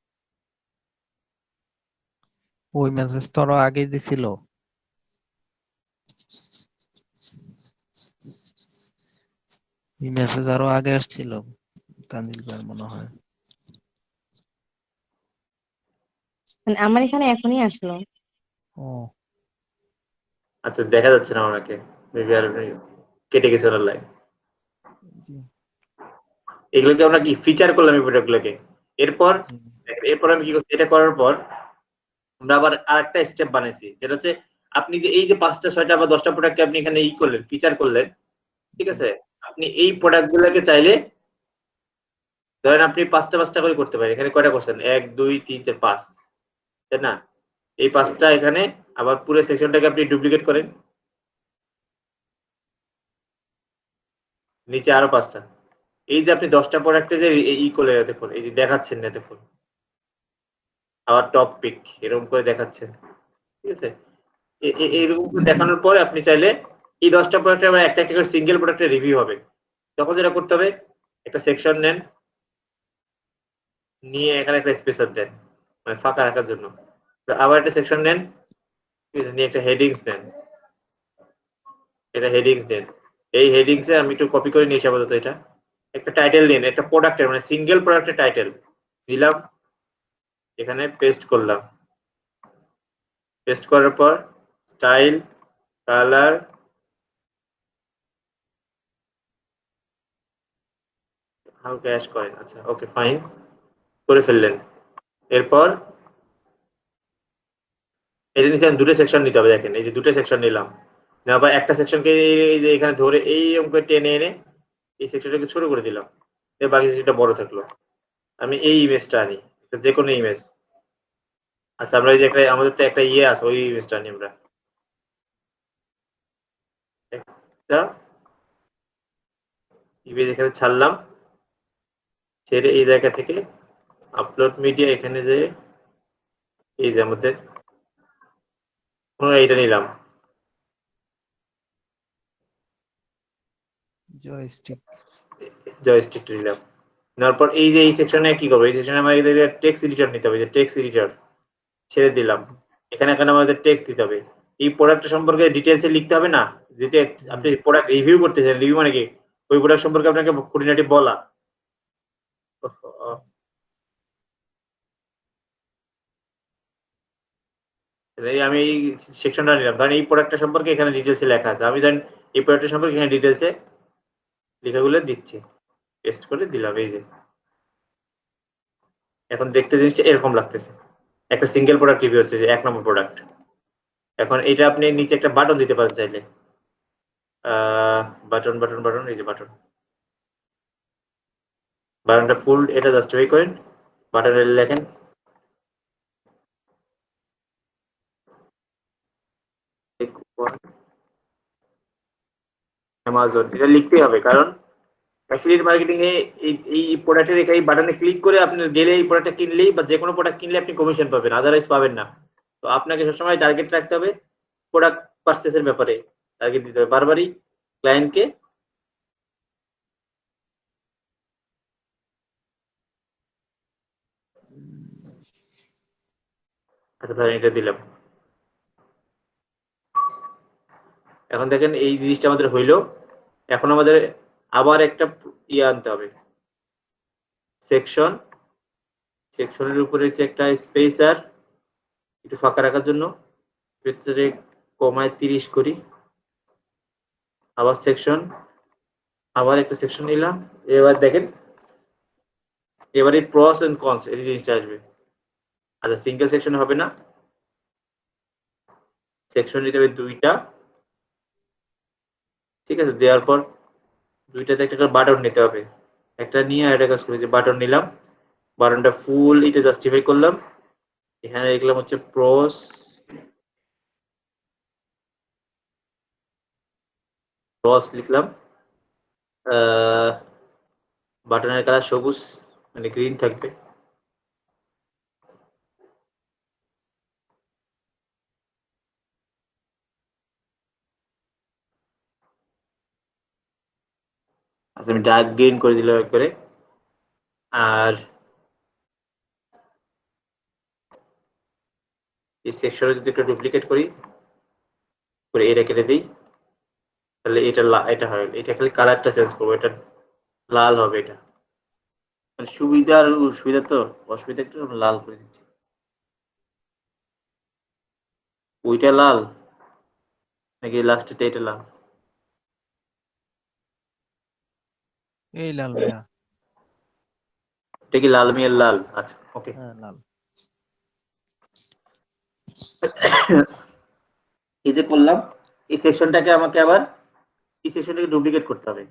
ওই মেসেজ তো আরো আগে দিছিল। এই মেসেজ আরো আগে আসছিল তানজিল ভাই মনে হয়। মানে আমার এখানে এখনই আসলো। ও আচ্ছা, দেখা যাচ্ছে না ওনাকে, মেবি আর কেটে গেছে ওনার লাইন। জি এগুলোকে আমরা কি ফিচার করলাম এই প্রোডাক্টগুলোকে। এরপর জি এরপর আমি কি করছি, এটা করার পর আমরা আবার আরেকটা স্টেপ বানাইছি, যেটা হচ্ছে আপনি যে এই যে 5টা 6টা বা 10টা প্রোডাক্টকে আপনি এখানে ই করলেন, ফিচার করলেন, ঠিক জি আছে? আপনি এই প্রোডাক্ট গুলোকে চাইলে ধরেন আপনি 5টা করে করতে পারেন। এখানে কয়টা করছেন? 1 2 3 4 5, তাই না? এই 5টা এখানে আবার পুরো সেকশনটাকে আপনি ডুপ্লিকেট করেন, নিচে আরো 5টা। এই যে আপনি 10টা প্রোডাক্টে যে ই করে দেখুন, এই যে দেখাচ্ছেন না দেখুন, আবার টপ পিক এরকম করে দেখাচ্ছেন, ঠিক আছে? এইরকম করে দেখানোর পরে আপনি চাইলে এই 10টা প্রোডাক্টে আবার একটা করে সিঙ্গেল প্রোডাক্টের রিভিউ হবে। তখন যেটা করতে হবে, একটা সেকশন নেন, নিয়ে এখানে একটা স্পেসার দেন, মানে ফাঁকা রাখার জন্য। আবার একটা সেকশন নেন, ঠিক আছে, নিয়ে একটা হেডিংস নেন, এটা হেডিংস দেন। এই হেডিংস এ আমি একটু কপি করে নিয়েছি আপাতত। এটা একটা টাইটেল দিন, একটা প্রোডাক্টের মানে সিঙ্গেল প্রোডাক্টের টাইটেল দিলাম, এখানে পেস্ট করলাম। পেস্ট করার পর স্টাইল, কালার, হালকা অ্যাশ করেন। আচ্ছা, ওকে, ফাইন, করে ফেললেন। এরপর এটা নিচে দুটো সেকশন নিতে হবে। দেখেন এই যে দুটো সেকশন নিলাম, আবার একটা সেকশনকে এই যে এখানে ধরে এই অঙ্কে টেনে এনে এই সেকশনটাকে ছোট করে দিলাম, বাকি সেকশনটা বড় থাকলো। আমি এই ইমেজটা আনি, যে কোনো ইমেজ। আচ্ছা, আমরা এই যে একটা আমাদের তো একটা ইয়ে আছে, ওই ইমেজটা আনি আমরা। একটা ইমেজ এখানে ছাড়লাম, ছেড়ে এই জায়গা থেকে আপলোড মিডিয়া এখানে যে এই যে আমাদের এইটা নিলাম, জয়স্টিক। জয়স্টিকটা নিলাম। নেওয়ার পর এই যে এই সেকশনে কি করবো, এই সেকশনে আমাদের টেক্সট এডিটর নিতে হবে, যে টেক্সট এডিটর ছেড়ে দিলাম। এখানে এখন আমাদের টেক্সট দিতে হবে, এই প্রোডাক্ট সম্পর্কে ডিটেলসে লিখতে হবে না, যদি আপনি প্রোডাক্ট রিভিউ করতে চান, রিভিউ মানে কি ওই প্রোডাক্ট সম্পর্কে আপনাকে খুঁটিনাটি বলা। আমি এই সেকশনটা নিলাম, ধরেন এই প্রোডাক্টটা সম্পর্কে এখানে ডিটেলসে লেখা আছে, আমি ধরেন এই প্রোডাক্টের সম্পর্কে এখানে ডিটেলসে লেখাগুলো দিচ্ছি, পেস্ট করে দিলাম। এই যে এখন দেখতে জিনিসটা এরকম লাগতেছে, একটা সিঙ্গেল প্রোডাক্ট রিভিউ হচ্ছে, যে 1 নম্বর প্রোডাক্ট। এখন এটা আপনি নিচে একটা বাটন দিতে পারেন চাইলে, বাটন বাটন বাটন, এই যে বাটন, বাটনটা ফুল এটা জাস্টিফাই করেন, বাটনে লেখেন অ্যামাজন, এটা লিখতেই হবে, কারণ অ্যাফিলিয়েট মার্কেটিং এ এই প্রোডাক্টের এই বাটনে ক্লিক করে আপনি গেলে এই প্রোডাক্টটা কিনলেই বা যে কোনো প্রোডাক্ট কিনলে আপনি কমিশন পাবেন, আদারওয়াইজ পাবেন না। তো আপনাকে সবসময় টার্গেট রাখতে হবে প্রোডাক্ট পারচেসের ব্যাপারে, টার্গেট দিতে হবে বারবারই ক্লায়েন্টকে। আচ্ছা ধরেন এটা দিলাম। এখন দেখেন এই জিনিসটা আমাদের হইলো, এখন আমাদের আবার একটা ইয়ে আনতে হবে, সেকশন, সেকশনের উপরে হচ্ছে একটা স্পেসার একটু ফাঁকা রাখার জন্য, ভিতরে কমায় 30 করি, আবার সেকশন, আবার একটা সেকশন নিলাম। এবার দেখেন এবারে প্রস এন্ড কনস এই জিনিসটা আসবে। আচ্ছা সিঙ্গেল সেকশন হবে না, সেকশন নিতে হবে 2টা, ঠিক আছে। দেওয়ার পর 2টাতে একটা বাটন নিতে হবে, একটা নিয়ে একটা কাজ করি, যে বাটন নিলাম, বাটনটা ফুল এটা জাস্টিফাই করলাম, এখানে লিখলাম হচ্ছে প্রস, প্রস লিখলাম, বাটনের কালার সবুজ মানে গ্রিন থাকবে। আচ্ছা আমি ডার্ক গ্রিন করে দিলাম একবারে। আর এই সেকশনে যদি একটু ডুপ্লিকেট করি, করে এটা কেটে দিই, তাহলে এটা এটা হয়, এটা খালি কালারটা চেঞ্জ করবো, এটা লাল হবে, এটা মানে সুবিধা আর অসুবিধা, তো অসুবিধা একটু লাল করে দিচ্ছি, ওইটা লাল নাকি লাস্টেটা এটা লাল, এই লাল ভাইয়া। এটা কি লাল মিয়ার লাল? আচ্ছা ওকে। হ্যাঁ লাল। এই যে করলাম, এই সেকশনটাকে আমাকে আবার এই সেকশনটাকে ডুপ্লিকেট করতে হবে।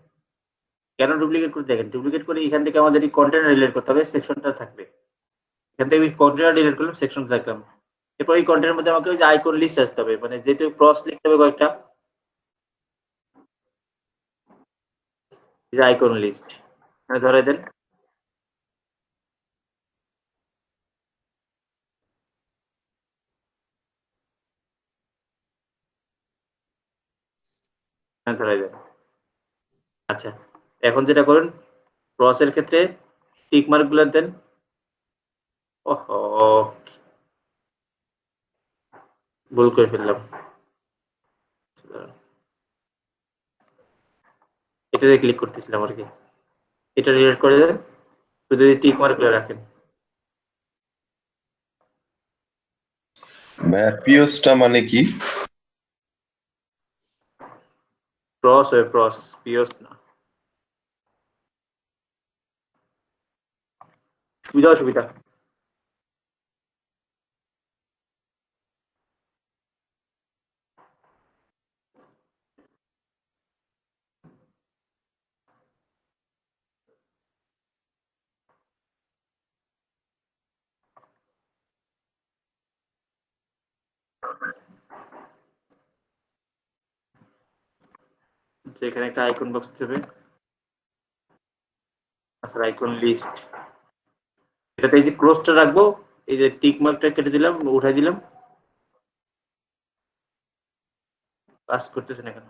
কেন ডুপ্লিকেট করতে? দেখেন ডুপ্লিকেট করে এখান থেকে আমাদের এই কন্টেন্ট রিলেট করতে হবে, সেকশনটা থাকবে এখান থেকে, আমি কন্টেন্ট ডিলিট করলাম, সেকশন রাখলাম। এরপর এই কন্টেন্টের মধ্যে আমাকে ওই যে আইকন লিস্ট আসতে হবে, মানে যেহেতু ক্রস লিখতে হবে কয়েকটা, এই যে আইকন লিস্ট এখানে ধরে দেন, এখানে ধরে দেন। আচ্ছা এখন যেটা করুন, ক্রসের ক্ষেত্রে টিক মার্ক গুলো দেন। ওহো ভুল করে ফেললাম, এটাতে ক্লিক করতেছিলাম আর কি, এটা ডিলিট করে দেন, শুধু টিক মার্ক গুলো রাখেন। ভাইয়া পিওসটা মানে কি? ক্রস হয়, ক্রস, পিওস না। সুবিধা অসুবিধা, এখানে একটা আইকন বক্স দেবে, আচ্ছা, আইকন লিস্ট, এটাতে এই যে ক্রসটা রাখবো, এই যে টিক মার্কটা কেটে দিলাম, উঠাই দিলাম, কাজ করতেছে না কেন?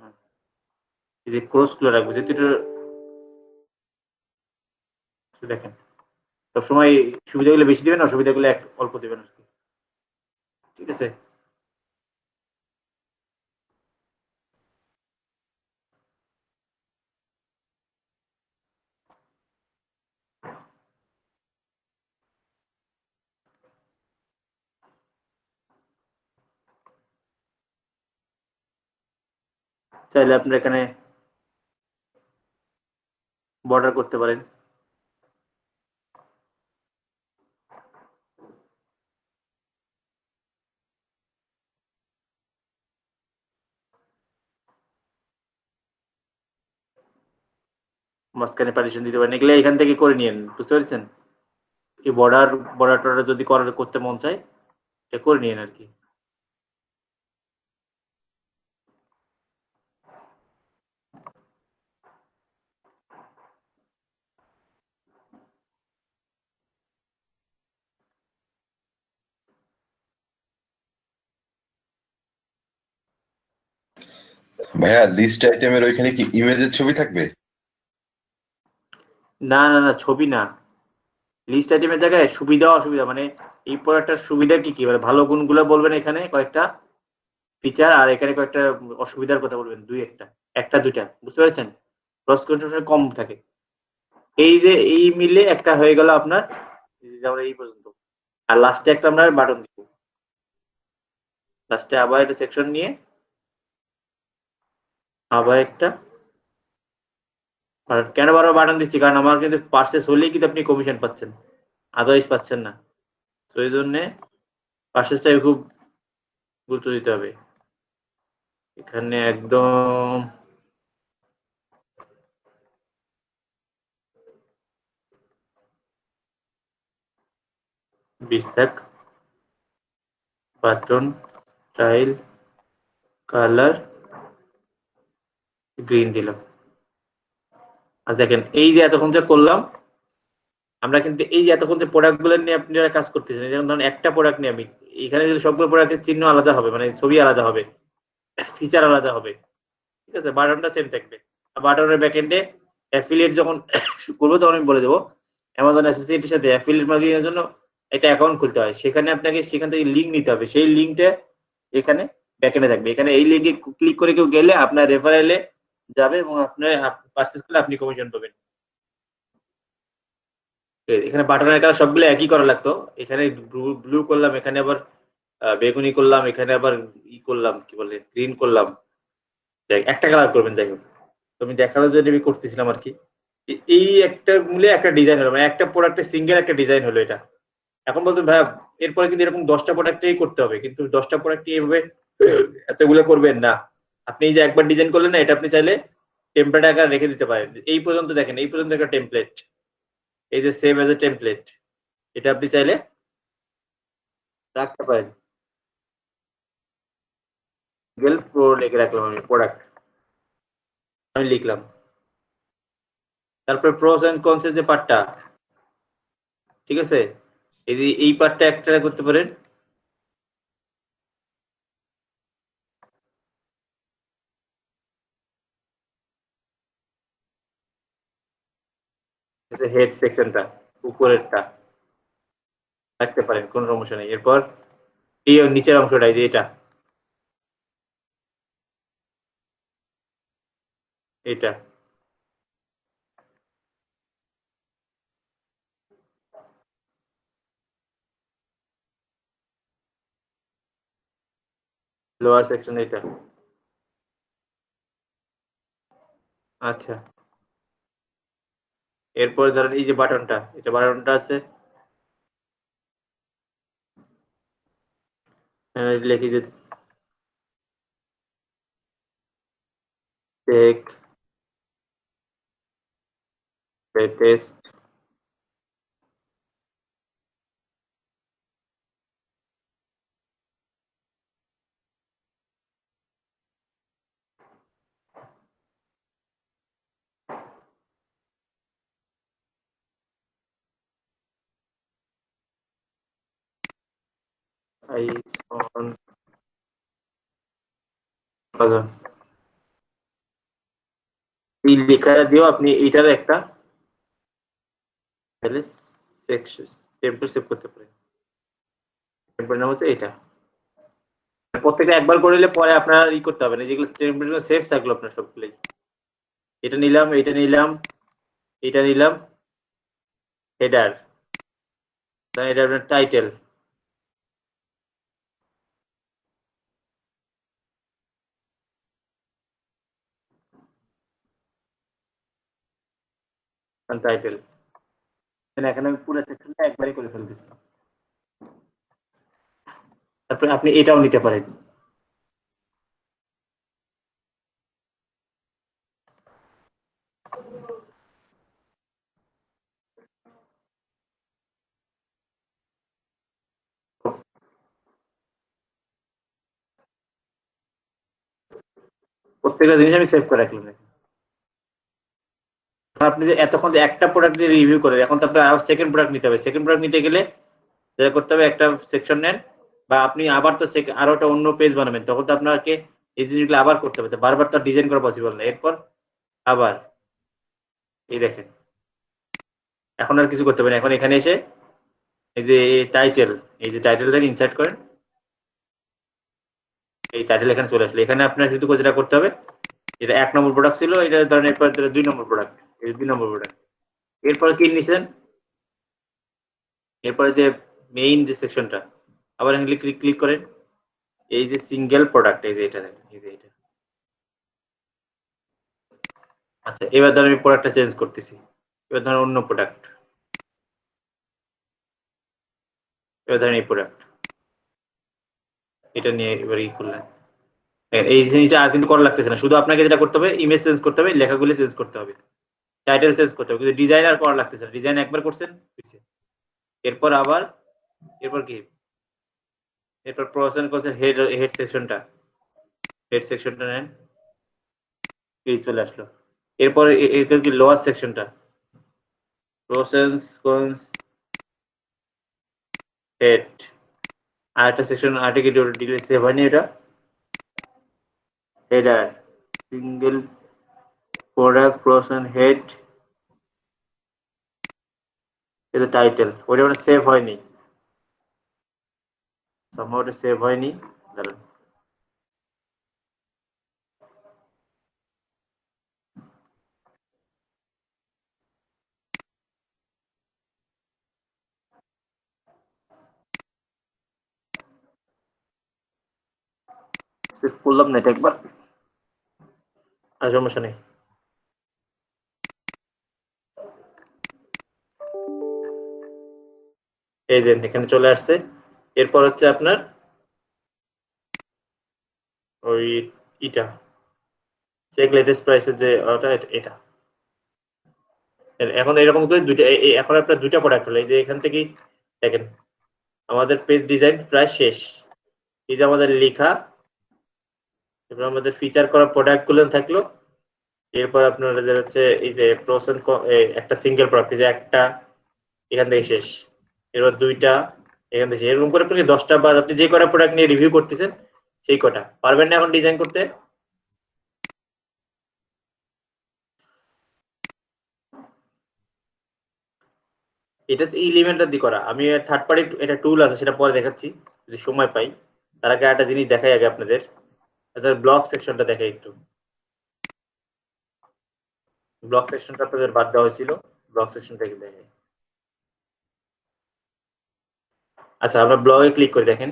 এই যে ক্রস গুলো রাখবো, যেহেতু দেখেন সবসময় সুবিধাগুলো বেশি দিবেন, অসুবিধাগুলো অল্প দিবেন আর কি। ঠিক আছে, চাইলে আপনারা এখানে বর্ডার করতে পারেন। মাঝখানে পার্টিশন দিতে পারেন, এগুলো এখান থেকে করে নিয়েন, বুঝতে পেরেছেন? এই বর্ডার যদি করতে মন চায় এটা করে নিয়েন আর কি। ভাইয়া লিস্ট আইটেমের ওইখানে কি ইমেজের ছবি থাকবে? না না না, ছবি না, লিস্ট আইটেমের জায়গায় সুবিধা অসুবিধা, মানে এই প্রোডাক্টটার সুবিধা কি কি, মানে ভালো গুণগুলো বলবেন এখানে কয়েকটা ফিচার, আর এখানে কয়েকটা অসুবিধার কথা বলবেন দুই একটা দুইটা, বুঝতে পেরেছেন? ক্রস কনসেপ্ট কম থাকে। এই যে এই মিলে একটা হয়ে গেল আপনার, যেমন এই পর্যন্ত, আর লাস্টে একটা আমরা বাটন দিব, লাস্টে আবার একটা সেকশন নিয়ে আবার একটা। আর কেন বারবার বাটন দিচ্ছি, কারণ আমার কিন্তু পার্সেস হলেই কিন্তু আপনি কমিশন পাচ্ছেন, আদারওয়াইজ পাচ্ছেন না। তো এই জন্য পার্সেসটাকে খুব গুরুত্ব দিতে হবে। এখানে একদম বিস্তার, বাটন, স্টাইল, কালার, গ্রিন দিলাম। আর দেখেন এই যে এতক্ষণ যে করলাম, আমরা কিন্তু এই যে এতক্ষণ যে প্রোডাক্ট গুলো নিয়ে আপনারা কাজ করতেছেন, যেমন ধরুন একটা প্রোডাক্ট নিয়ে আমি এখানে যদি সবগুলো প্রোডাক্টের চিহ্ন আলাদা হবে, মানে ছবি আলাদা হবে, ফিচার আলাদা হবে, ঠিক আছে, বাটনটা সেম থাকবে। বাটনের ব্যাকএন্ডে অ্যাফিলিয়েট যখন করবো তখন আমি বলে দেবো, অ্যামাজন অ্যাসোসিয়েটের সাথে অ্যাফিলিয়েট মার্কেটিং এর জন্য একটা অ্যাকাউন্ট খুলতে হয়, সেখানে আপনাকে সেখান থেকে লিঙ্ক নিতে হবে, সেই লিঙ্কটা এখানে ব্যাকএন্ডে থাকবে। এখানে এই লিঙ্কে ক্লিক করে কেউ গেলে আপনার রেফারেলে যাবে এবং আপনার পারচেজ করলে আপনি কমিশন পাবেন। এখানে বাটনের কালার সবগুলো একই করা লাগতো, এখানে ব্লু করলাম, এখানে আবার বেগুনি করলাম, এখানে আবার করলাম কি বলে গ্রিন করলাম, একটা কালার করবেন যাই হোক। তো আমি দেখানোর জন্য আমি করতেছিলাম আর কি। এই একটা মিলে একটা ডিজাইন হলো, মানে একটা প্রোডাক্টের সিঙ্গেল একটা ডিজাইন হলো এটা। এখন বলতেন ভাইয়া এরপরে কিন্তু এরকম 10টা প্রোডাক্টেই করতে হবে, কিন্তু 10টা প্রোডাক্ট এইভাবে এতগুলো করবেন না। আপনি এই যে একবার ডিজাইন করলেন না, এটা আপনি চাইলে টেমপ্লেট আকার রেখে দিতে পারেন। এই পর্যন্ত দেখেন, এই পর্যন্ত একটা টেমপ্লেট, এই যে সেভ এজ এ টেমপ্লেট, এটা আপনি চাইলে রাখতে পারেন। প্রো লিখে রাখলাম, আমি প্রোডাক্ট আমি লিখলাম, তারপরে প্রোস এন্ড কনস এর যে পার্টটা, ঠিক আছে, এই পার্টটা একটা করতে পারেন। হেড সেকশনটা উপরেরটা রাখতে পারেন, কোনো সমস্যা নেই। এরপর এই নিচের অংশটা, এই যে এটা, এটা লোয়ার সেকশন, এটা। আচ্ছা, এরপর ধরেন এই যে বাটনটা, এটা বাটনটা আছে, লিখি যে take latest eyes on Amazon। এই লেখাটা দিও আপনি, এইটার একটা তাহলে সেকশন টেম্পলেট সেভ করতে পারেন। টেম্পলেট নাম হচ্ছে এটা। প্রত্যেকটা একবার করলে পরে আপনার ই করতে হবে না, যেগুলো টেম্পলেট সেভ থাকলো আপনার সবগুলোই। এটা নিলাম, এটা নিলাম, এটা নিলাম, হেডার, এটা আপনার টাইটেল, টাইটেল। এখানে আমি পুরো সেকশনটা একবারই করে ফেলতেছি। তারপরে আপনি এটাও নিতে পারেন। প্রত্যেকটা জিনিস আমি সেভ করে রাখলাম। আপনি যে এতক্ষণ যে একটা প্রোডাক্ট দিয়ে রিভিউ করেন, এখন তো আপনার আবার সেকেন্ড প্রোডাক্ট নিতে হবে। সেকেন্ড প্রোডাক্ট নিতে গেলে যেটা করতে হবে, একটা সেকশন নেন, বা আপনি আবার তো আরো একটা অন্য পেজ বানাবেন, তখন তো আপনাকে এই জিনিসগুলো আবার করতে হবে, বারবার তো ডিজাইন করা পসিবল না। এরপর আবার এই দেখেন, এখন আর কিছু করতে হবে না। এখন এখানে এসে এই যে টাইটেল, এই যে টাইটেলটা ইনসার্ট করেন, এই টাইটেল এখানে চলে আসলো। এখানে আপনার শুধু যেটা করতে হবে, এটা 1 নম্বর প্রোডাক্ট ছিল, এটা ধরেন এরপর 2 নম্বর প্রোডাক্ট, এই 2 নম্বর প্রোডাক্ট। এরপর কি নিছেন, এরপরে যে মেইন যে সেকশনটা, আবার এখানে ক্লিক করেন, এই যে সিঙ্গেল প্রোডাক্ট, এই যে এটা দেখেন, এই যে এটা। আচ্ছা, এবার ধরেন আমি প্রোডাক্টটা চেঞ্জ করতেছি। এবার ধরেন অন্য প্রোডাক্ট, এবার ধরেন এই প্রোডাক্ট, এটা নিয়ে এবার ই করলেন। এই জিনিসটা আর কিন্তু করা লাগতেছে না, শুধু আপনাকে যেটা করতে হবে, ইমেজ চেঞ্জ করতে হবে, লেখাগুলো চেঞ্জ করতে হবে, টাইটেল চেঞ্জ করতে হবে, কিন্তু ডিজাইন আর করা লাগতেছে না। ডিজাইন একবার করছেন, এরপর আবার এরপর কি, এরপর প্রসেস করছেন হেড সেকশনটা নেন, এই চলে আসলো। এরপর এর কি লোয়ার সেকশনটা, প্রসেস কোন হেড, আরেকটা সেকশন আর্টিকেল ডিটেইলস সেভ হয়নি, এটা header, single product, process head, এটা টাইটেল, ওটা সেভ হয়নি, সম্ভবত ওটা সেভ হয়নি, দাঁড়ান। সেভ করলাম না এটা একবার, আর সমস্যা নেই। এই যে এখানে চলে আসছে। এরপর হচ্ছে আপনার ওই এটা চেক লেটেস্ট প্রাইসের যে ওটা, এটা এখন এরকম করে দুইটা, এখন আপনার দুইটা প্রোডাক্ট হলো। এই যে এখান থেকে দেখেন আমাদের পেজ ডিজাইন প্রায় শেষ। এই যে আমাদের লেখা, এরপর আমাদের ফিচার করা প্রোডাক্ট গুলো থাকলো। এরপর আপনার হচ্ছে এই যে প্রসেস একটা সিঙ্গেল প্রোডাক্ট, এই যে একটা এখান থেকে শেষ, এরপর দুইটা এখান থেকে, এরকম করে আপনি 10টা বা আপনি যে কটা প্রোডাক্ট নিয়ে রিভিউ করতেছেন সেই কটা পারবেন না এখন ডিজাইন করতে। এটা হচ্ছে এলিমেন্টার দিয়ে করা। আমি থার্ড পার্টি এটা টুল আছে, সেটা পরে দেখাচ্ছি যদি সময় পাই। তার আগে একটা জিনিস দেখাই আগে আপনাদের, ব্লক সেকশনটা দেখাই একটু। ব্লক সেকশনটা আপনাদের বাদ দেওয়া হয়েছিল, ব্লক সেকশনটা কি দেখাই। আচ্ছা, আমরা ব্লগে ক্লিক করে দেখেন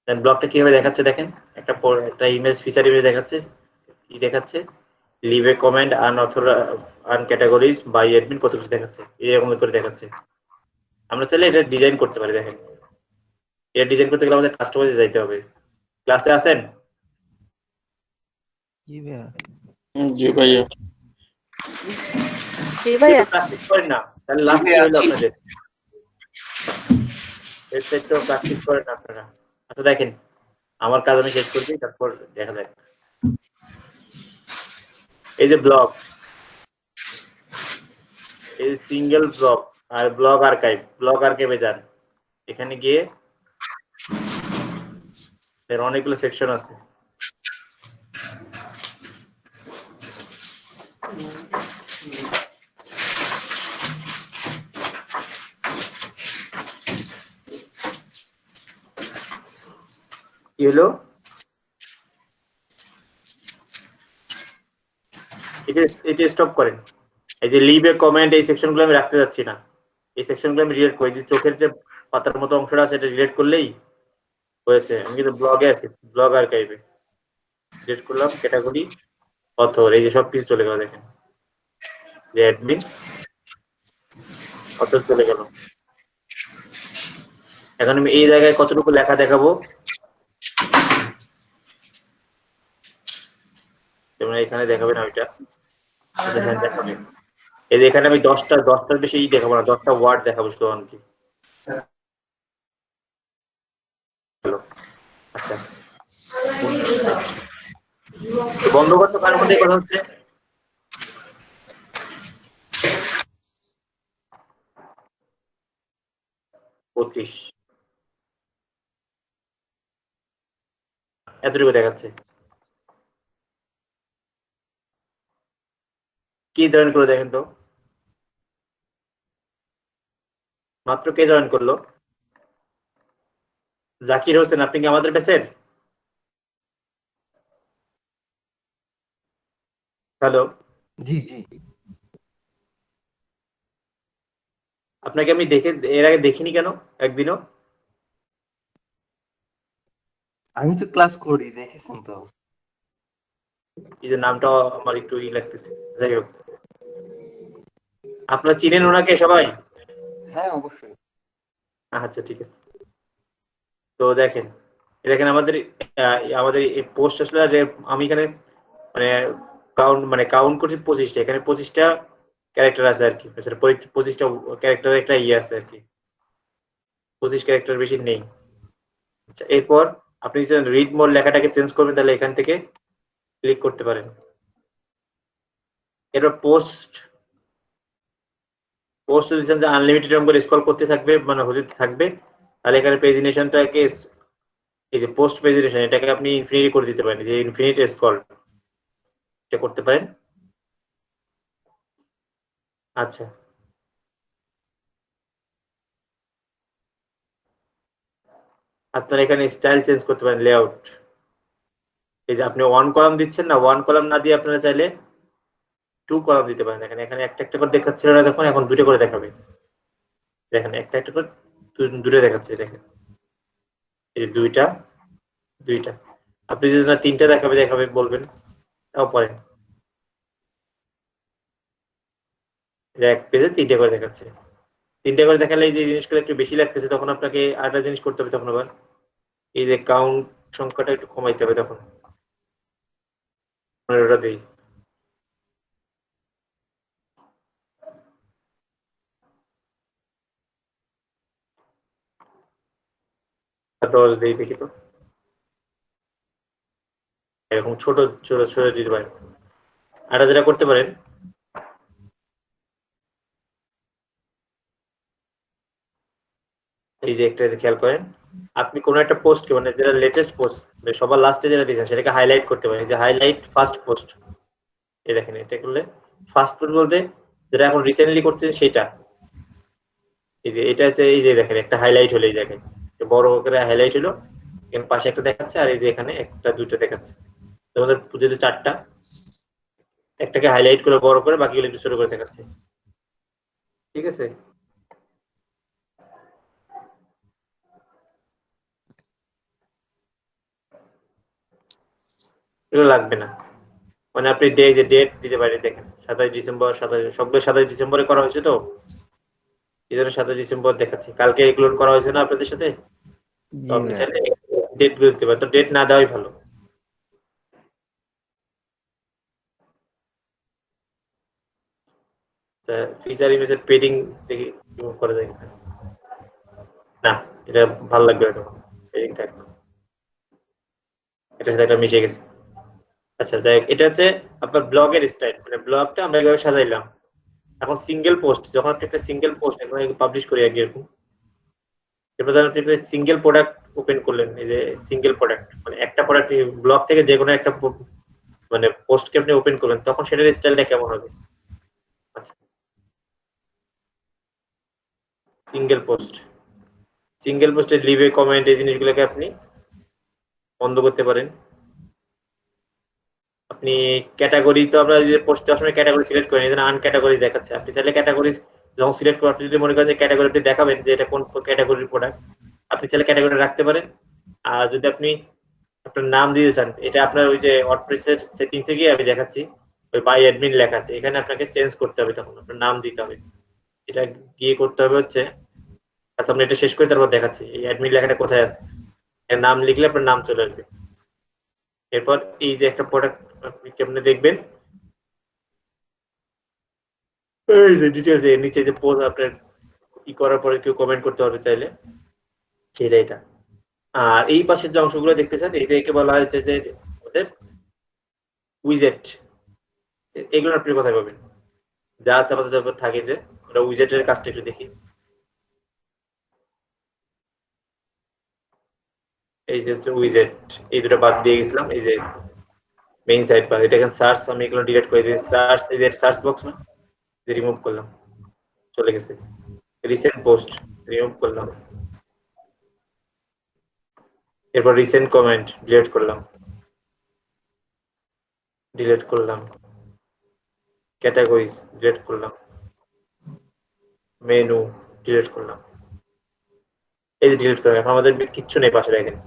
ব্লকটা কিভাবে দেখাচ্ছে। দেখেন একটা ইমেজ, ফিচার ইমেজ দেখাচ্ছে, কি দেখাচ্ছে, leave a comment, uncategorized by admin, কত কিছু দেখাচ্ছে, এরকম করে দেখাচ্ছে। আমরা চাইলে এটা ডিজাইন করতে পারি। দেখেন এটা ডিজাইন করতে গেলে আমাদের কাস্টমাইজে যাইতে হবে। ক্লাসে আছেন? কি ভাইয়া? জি ভাইয়া। জি ভাইয়া। প্র্যাকটিস করেন না, তাহলে লাভ কি হলো আপনাদের? ওয়েবসাইট তো প্র্যাকটিস করেন আপনারা। আচ্ছা দেখেন, আমার কাজ আমি শেষ করছি, তারপর দেখা যাক। এই যে ব্লক, এই সিঙ্গেল ব্লক, আর ব্লগ আর্কাইভে যান। এখানে গিয়ে এর অনেকগুলো সেকশন আছে। কি হলো? এটা স্টপ করেন। এই যে লিভ এ কমেন্ট, এই সেকশনগুলো আমি রাখতে যাচ্ছি না। এই সেকশনগুলো আমি ডিলিট করি। যে চোখের যে পাতার মতো অংশটা আছে এটা ডিলিট করলেই হয়েছে। আমি কিন্তু ব্লগে আছি, ব্লগ আর্কাইভে ডিলিট করলাম। ক্যাটাগরি, অথর, এই যে সব কিছু চলে গেল। দেখেন যে অ্যাডমিন, অথর চলে গেল। এখন আমি এই জায়গায় কতটুকু লেখা দেখাবো, যেমন এখানে দেখাবেন ওইটা। হ্যাঁ দেখাবেন। এই যে এখানে আমি 10টার বেশি দেখাবো না, 10টা ওয়ার্ড দেখাবো শুধু অনলি। আচ্ছা, বন্ধ করতে কার মধ্যে কথা হচ্ছে? পঁচিশ, এতটুকু দেখাচ্ছে। কি জয়েন করে দেখেন তো, মাত্র কে জয়েন করলো? জাকির হোসেন, আপনি কি আমাদের ব্যাচের? হ্যালো, জি জি, আপনাকে আমি এর আগে দেখিনি কেন একদিনও? আমি তো ক্লাস করি, দেখেছেন তো। এই যে নামটা আমার একটু লাগতেছে। যাই হোক, আপনারা চিনেন ওনাকে সবাই? হ্যাঁ অবশ্যই। আচ্ছা ঠিক আছে। তো দেখেন, দেখেন আমাদের আমাদের এই পোস্ট আসলে আমি এখানে মানে কাউন্ট করছি 25টা। এখানে 25টা ক্যারেক্টার আছে আর কি। 25টা ক্যারেক্টার একটা ইয়ে আছে আর কি। 25 ক্যারেক্টার বেশি নেই। আচ্ছা, এরপর আপনি যদি রিড মোর লেখাটাকে চেঞ্জ করবেন তাহলে এখান থেকে ক্লিক করতে পারেন। এরপর পোস্ট দিচ্ছেন যে আনলিমিটেড করে স্ক্রল করতে থাকবে, মানে হতে থাকবে। তাহলে এখানে পেজিনেশনটাকে, এই যে পোস্ট পেজিনেশন, এটাকে আপনি ইনফিনিটি করে দিতে পারেন। যে ইনফিনিটি স্ক্রল এটা করতে পারেন। আচ্ছা, আপনারা এখানে স্টাইল চেঞ্জ করতে পারেন, লেআউট। এই যে আপনি 1 কলাম দিচ্ছেন না, 1 কলাম না দিয়ে আপনারা চাইলে 2 কলাম দিতে পারেন। দেখেন এখানে একটা একটা করে দেখাচ্ছিল না, দেখুন এখন 2টা করে দেখাবে। দেখেন একটা একটা করে 2টা দেখাচ্ছে। দেখেন এই যে 2টা। আপনি যদি না 3টা দেখাবে বলবেন, তাও পারেন। এক পেজে 3টা করে দেখাচ্ছে। 3টা করে দেখালে এই যে জিনিসগুলো একটু বেশি লাগতেছে, তখন আপনাকে আরেকটা জিনিস করতে হবে। তখন আবার এই যে কাউন্ট সংখ্যাটা একটু কমাইতে হবে। তখন 15টা দিই। তারপর দিই, দেখি তো। এরকম ছোট ছোট ছোট দিতে পারেন। আর যেটা করতে পারেন, এই যে একটা খেয়াল করেন, আপনি কোন একটা পোস্ট মানে যেটা লেটেস্ট পোস্ট, সবার লাস্টে যেটা দিয়েছেন সেটাকে হাইলাইট করতে পারেন। যে হাইলাইট ফার্স্ট পোস্ট, এই দেখেন এটা করলে ফার্স্ট পোস্ট বলতে যেটা এখন রিসেন্টলি করছে সেটা। এই যে এটা হচ্ছে, এই যে দেখেন একটা হাইলাইট হলো, এই দেখেন বড় করে হাইলাইট হলো। এখানে পাশে একটা দেখাচ্ছে, আর এই যে এখানে একটা দুইটা দেখাচ্ছে। তোমাদের যদি 4টা, একটাকে হাইলাইট করে বড় করে, বাকিগুলো একটু ছোট করে দেখাচ্ছে। ঠিক আছে, এগুলো লাগবে না। মানে আপনি যে ডেট দিতে পারেন। দেখেন 27 ডিসেম্বর, 27 সবগুলো 27 ডিসেম্বরে করা হয়েছে। তো এই জন্য 27 ডিসেম্বর দেখাচ্ছে। কালকে এগুলো করা হয়েছে না আপনাদের সাথে? তো জি আপনি ভাইয়া। চাইলে ডেট গুলো দিতে পারেন। তো ডেট না দেওয়াই ভালো। ফিচার ইমেজের পেডিং দেখি রিমুভ করা যায় কিনা। না, এটা ভালো লাগবে না তখন। পেডিং থাক, এটার সাথে একটা মিশে গেছে। আচ্ছা যাই হোক, এটা হচ্ছে আপনার ব্লগের স্টাইল। মানে ব্লগটা আমরা এইভাবে সাজাইলাম। এখন সিঙ্গেল পোস্ট, যখন আপনি একটা সিঙ্গেল পোস্ট এখন পাবলিশ করি আগে এরকম, এরপর ধরেন আপনি একটা সিঙ্গেল প্রোডাক্ট ওপেন করলেন, এই যে সিঙ্গেল প্রোডাক্ট মানে একটা প্রোডাক্ট ব্লগ থেকে যে কোনো একটা মানে পোস্টকে আপনি ওপেন করবেন, তখন সেটার স্টাইলটা কেমন হবে? আচ্ছা, সিঙ্গেল পোস্টে লিভে কমেন্ট এই জিনিসগুলোকে আপনি বন্ধ করতে পারেন। আপনি ক্যাটাগরি, তো আমরা যে পোস্ট সময় ক্যাটাগরি সিলেক্ট করেন, এই আন ক্যাটাগরি দেখাচ্ছে, আপনি চাইলে ক্যাটাগরি যখন সিলেক্ট করেন, আপনি যদি মনে করেন যে ক্যাটাগরি আপনি দেখাবেন যে এটা কোন ক্যাটাগরির প্রোডাক্ট, আপনি চাইলে ক্যাটাগরি রাখতে পারেন। আর যদি আপনি আপনার নাম দিতে চান, এটা আপনার ওই যে ওয়ার্ডপ্রেসের সেটিংসে গিয়ে আমি দেখাচ্ছি, ওই বাই অ্যাডমিন লেখা আছে, এখানে আপনাকে চেঞ্জ করতে হবে, তখন আপনার নাম দিতে হবে। এটা গিয়ে করতে হবে হচ্ছে, আচ্ছা আপনি এটা শেষ করে তারপর দেখাচ্ছি এই অ্যাডমিন লেখাটা কোথায় আছে। এর নাম লিখলে আপনার নাম চলে আসবে। এরপর এই যে একটা প্রোডাক্ট আপনি কেমনে দেখবেন, এই যে ডিটেইলস এর নিচে যে পোস্ট আপনার ই করার পরে কেউ কমেন্ট করতে পারবে চাইলে, সেটা এটা। আর এই পাশের যে অংশগুলো দেখতেছেন, এটাকে বলা হয়েছে যে ওদের উইজেট। এগুলো আপনি কোথায় পাবেন? যা আছে আমাদের তারপর থাকে যে আমরা উইজেটের কাজটা একটু দেখি। এই যে হচ্ছে উইজেট, এই দুটো বাদ দিয়ে গেছিলাম। এই যে মেইন সাইড বার, এটা এখানে সার্চ, আমি এগুলো ডিলিট করে দিই। সার্চ, এই যে সার্চ বক্স না, রিমুভ করলাম, চলে গেছে। রিসেন্ট পোস্ট রিমুভ করলাম, এরপর রিসেন্ট কমেন্ট ডিলিট করলাম, ক্যাটাগরিজ ডিলিট করলাম, মেনু ডিলিট করলাম। এই যে ডিলিট করলাম, এখন আমাদের কিচ্ছু নেই পাশে, দেখেন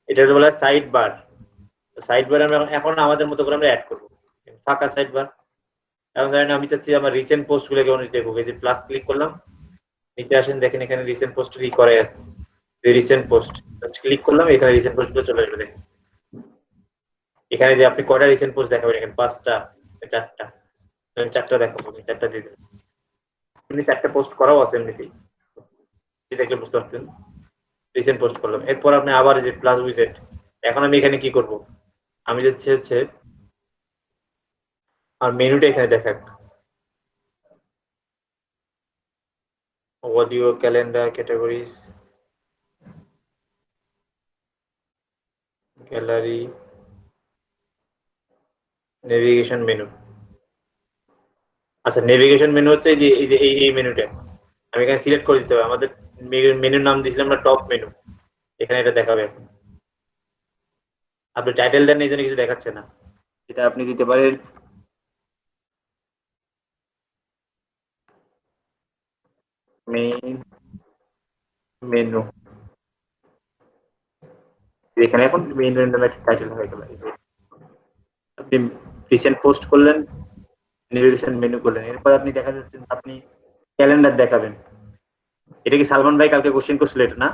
এটা বলা হয় সাইড বার। সাইড বার আমরা এখন আমাদের মতো করে আমরা অ্যাড করবো, ফাঁকা সাইড বার। এখন ধরেন আমি চাচ্ছি আমার রিসেন্ট পোস্ট গুলো কেমন দেখবো, এই যে প্লাস ক্লিক করলাম, নিচে আসেন, দেখেন এখানে রিসেন্ট পোস্ট ই করে আছে, রিসেন্ট পোস্ট ক্লিক করলাম, এখানে রিসেন্ট পোস্ট গুলো চলে আসবে। দেখেন এখানে যে আপনি কয়টা রিসেন্ট পোস্ট দেখাবেন, এখানে 5টা, 4টা, আমি 4টা দেখাবো, 4টা দিয়ে দেবেন। এমনি 4টা পোস্ট করাও আছে এমনিতেই, দেখলে বুঝতে পারছেন। রিসেন্ট পোস্ট করলাম, এরপর আপনি আবার যে প্লাস উইজেট, এখন আমি এখানে কি করব, আমি যাচ্ছি হচ্ছে আর মেনুটা এখানে দেখাক, audio, calendar, categories, gallery, navigation menu. আচ্ছা, নেভিগেশন মেনু হচ্ছে এই মেনুটা আমি এখানে সিলেক্ট করে দিতে হবে। আমাদের মেনুর নাম দিয়েছিলাম আমরা টপ মেনু, এখানে এটা দেখাবে। আপনি টাইটেল দেন, এই জন্য কিছু দেখাচ্ছে না। এটা আপনি দিতে পারেন মেইন মেনু, এখানে এখন মেইন মেনু নামে একটা টাইটেল হয়ে গেল। আপনি রিসেন্ট পোস্ট করলেন, নেভিগেশন মেনু করলেন, এরপর আপনি দেখা যাচ্ছে আপনি ক্যালেন্ডার দেখাবেন। এটা কি সালমান ভাই কালকে কোশ্চেন করছিল এটা না?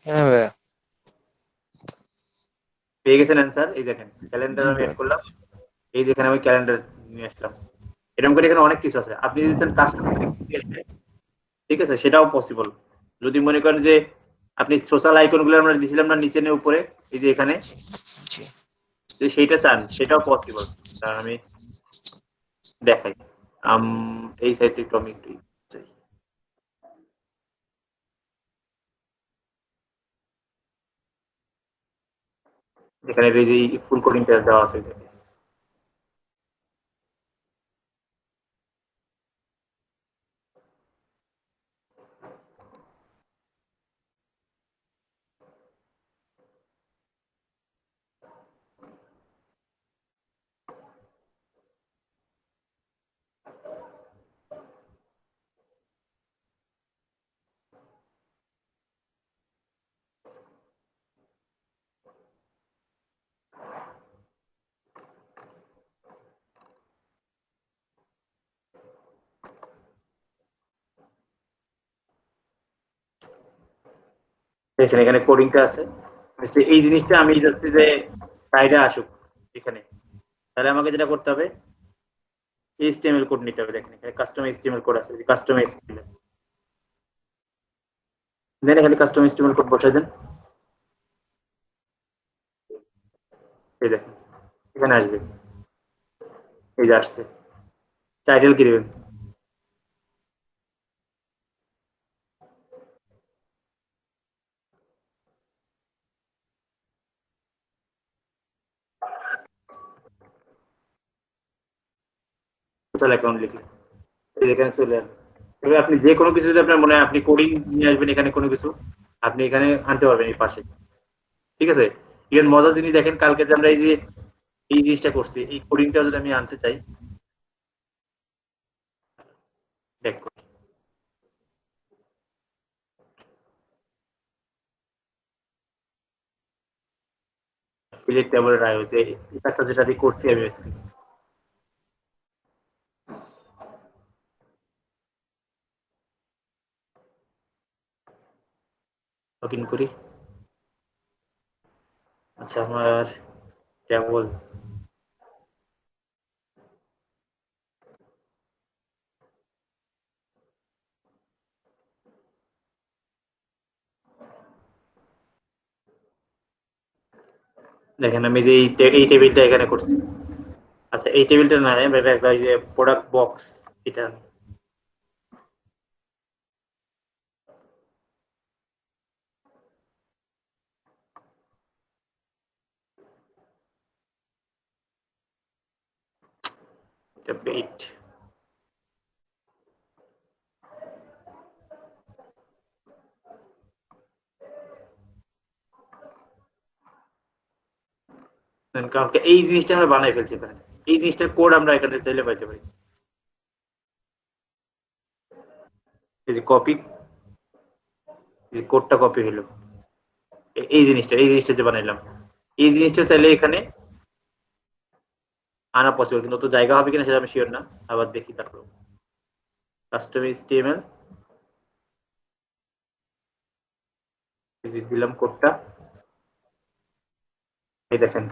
হ্যাঁ ভাইয়া। পেয়ে গেছেন অ্যান্সার? এই দেখেন ক্যালেন্ডার জি আমি ভাইয়া। এড করলাম, এই যেখানে আমি ক্যালেন্ডার নিয়ে আসলাম। এরকম করে এখানে অনেক কিছু আছে, আপনি যদি চান কাস্টমার, ঠিক আছে, সেটাও পসিবল। যদি মনে করেন যে আপনি সোশ্যাল আইকন গুলো আমরা দিয়েছিলাম না নিচে নে উপরে, এই যে এখানে, জি। যদি সেইটা চান সেটাও পসিবল। কারণ আমি দেখাই, এই সাইটে একটু আমি একটু চাই। এখানে এই যে ফুল কোডিংটা দেওয়া আছে, দেখেন এখানে কোডিংটা আছে। এই জিনিসটা আমি যাচ্ছি যে সাইডে আসুক এখানে, তাহলে আমাকে যেটা করতে হবে HTML কোড নিতে হবে। দেখেন এখানে কাস্টম HTML কোড আছে, কাস্টম HTML দেন, এখানে কাস্টম HTML কোড বসাই দেন। এই দেখেন এখানে আসবে, এই যে আসছে। টাইটেল কি দেবেন? সোশ্যাল অ্যাকাউন্ট লিখলে এখানে চলে আসবে। এবার আপনি যে কোনো কিছু যদি আপনার মনে হয় আপনি কোডিং নিয়ে আসবেন, এখানে কোনো কিছু আপনি এখানে আনতে পারবেন এই পাশে। ঠিক আছে, ইভেন মজার জিনিস দেখেন, কালকে যে আমরা এই জিনিসটা করছি, এই কোডিংটা যদি আমি আনতে চাই, দেখ সিলেক্ট টেবলের আয় হচ্ছে এই কাজটা যেটা দিয়ে করছি আমি লগ ইন করি। আচ্ছা, আমার টেবল দেখেন, আমি যে এই টেবিলটা এখানে করছি। আচ্ছা, এই টেবিলটা না, একটা যে প্রোডাক্ট বক্স, এটা পেইট। কারণ এই জিনিসটা আমরা বানাই ফেলছি এখানে, এই জিনিসটার কোড আমরা এখানে চাইলে পাইতে পারি। এই যে কপি, এই কোডটা কপি হলো, এই জিনিসটা যে বানাইলাম, এই জিনিসটা চাইলে এখানে আনা পসিবল, কিন্তু তো জায়গা হবে কিনা সেটা আমি শিওর না। আবার দেখি, তারপর কাস্টম এইচটিএমএল দিলাম কোডটা, এই দেখেন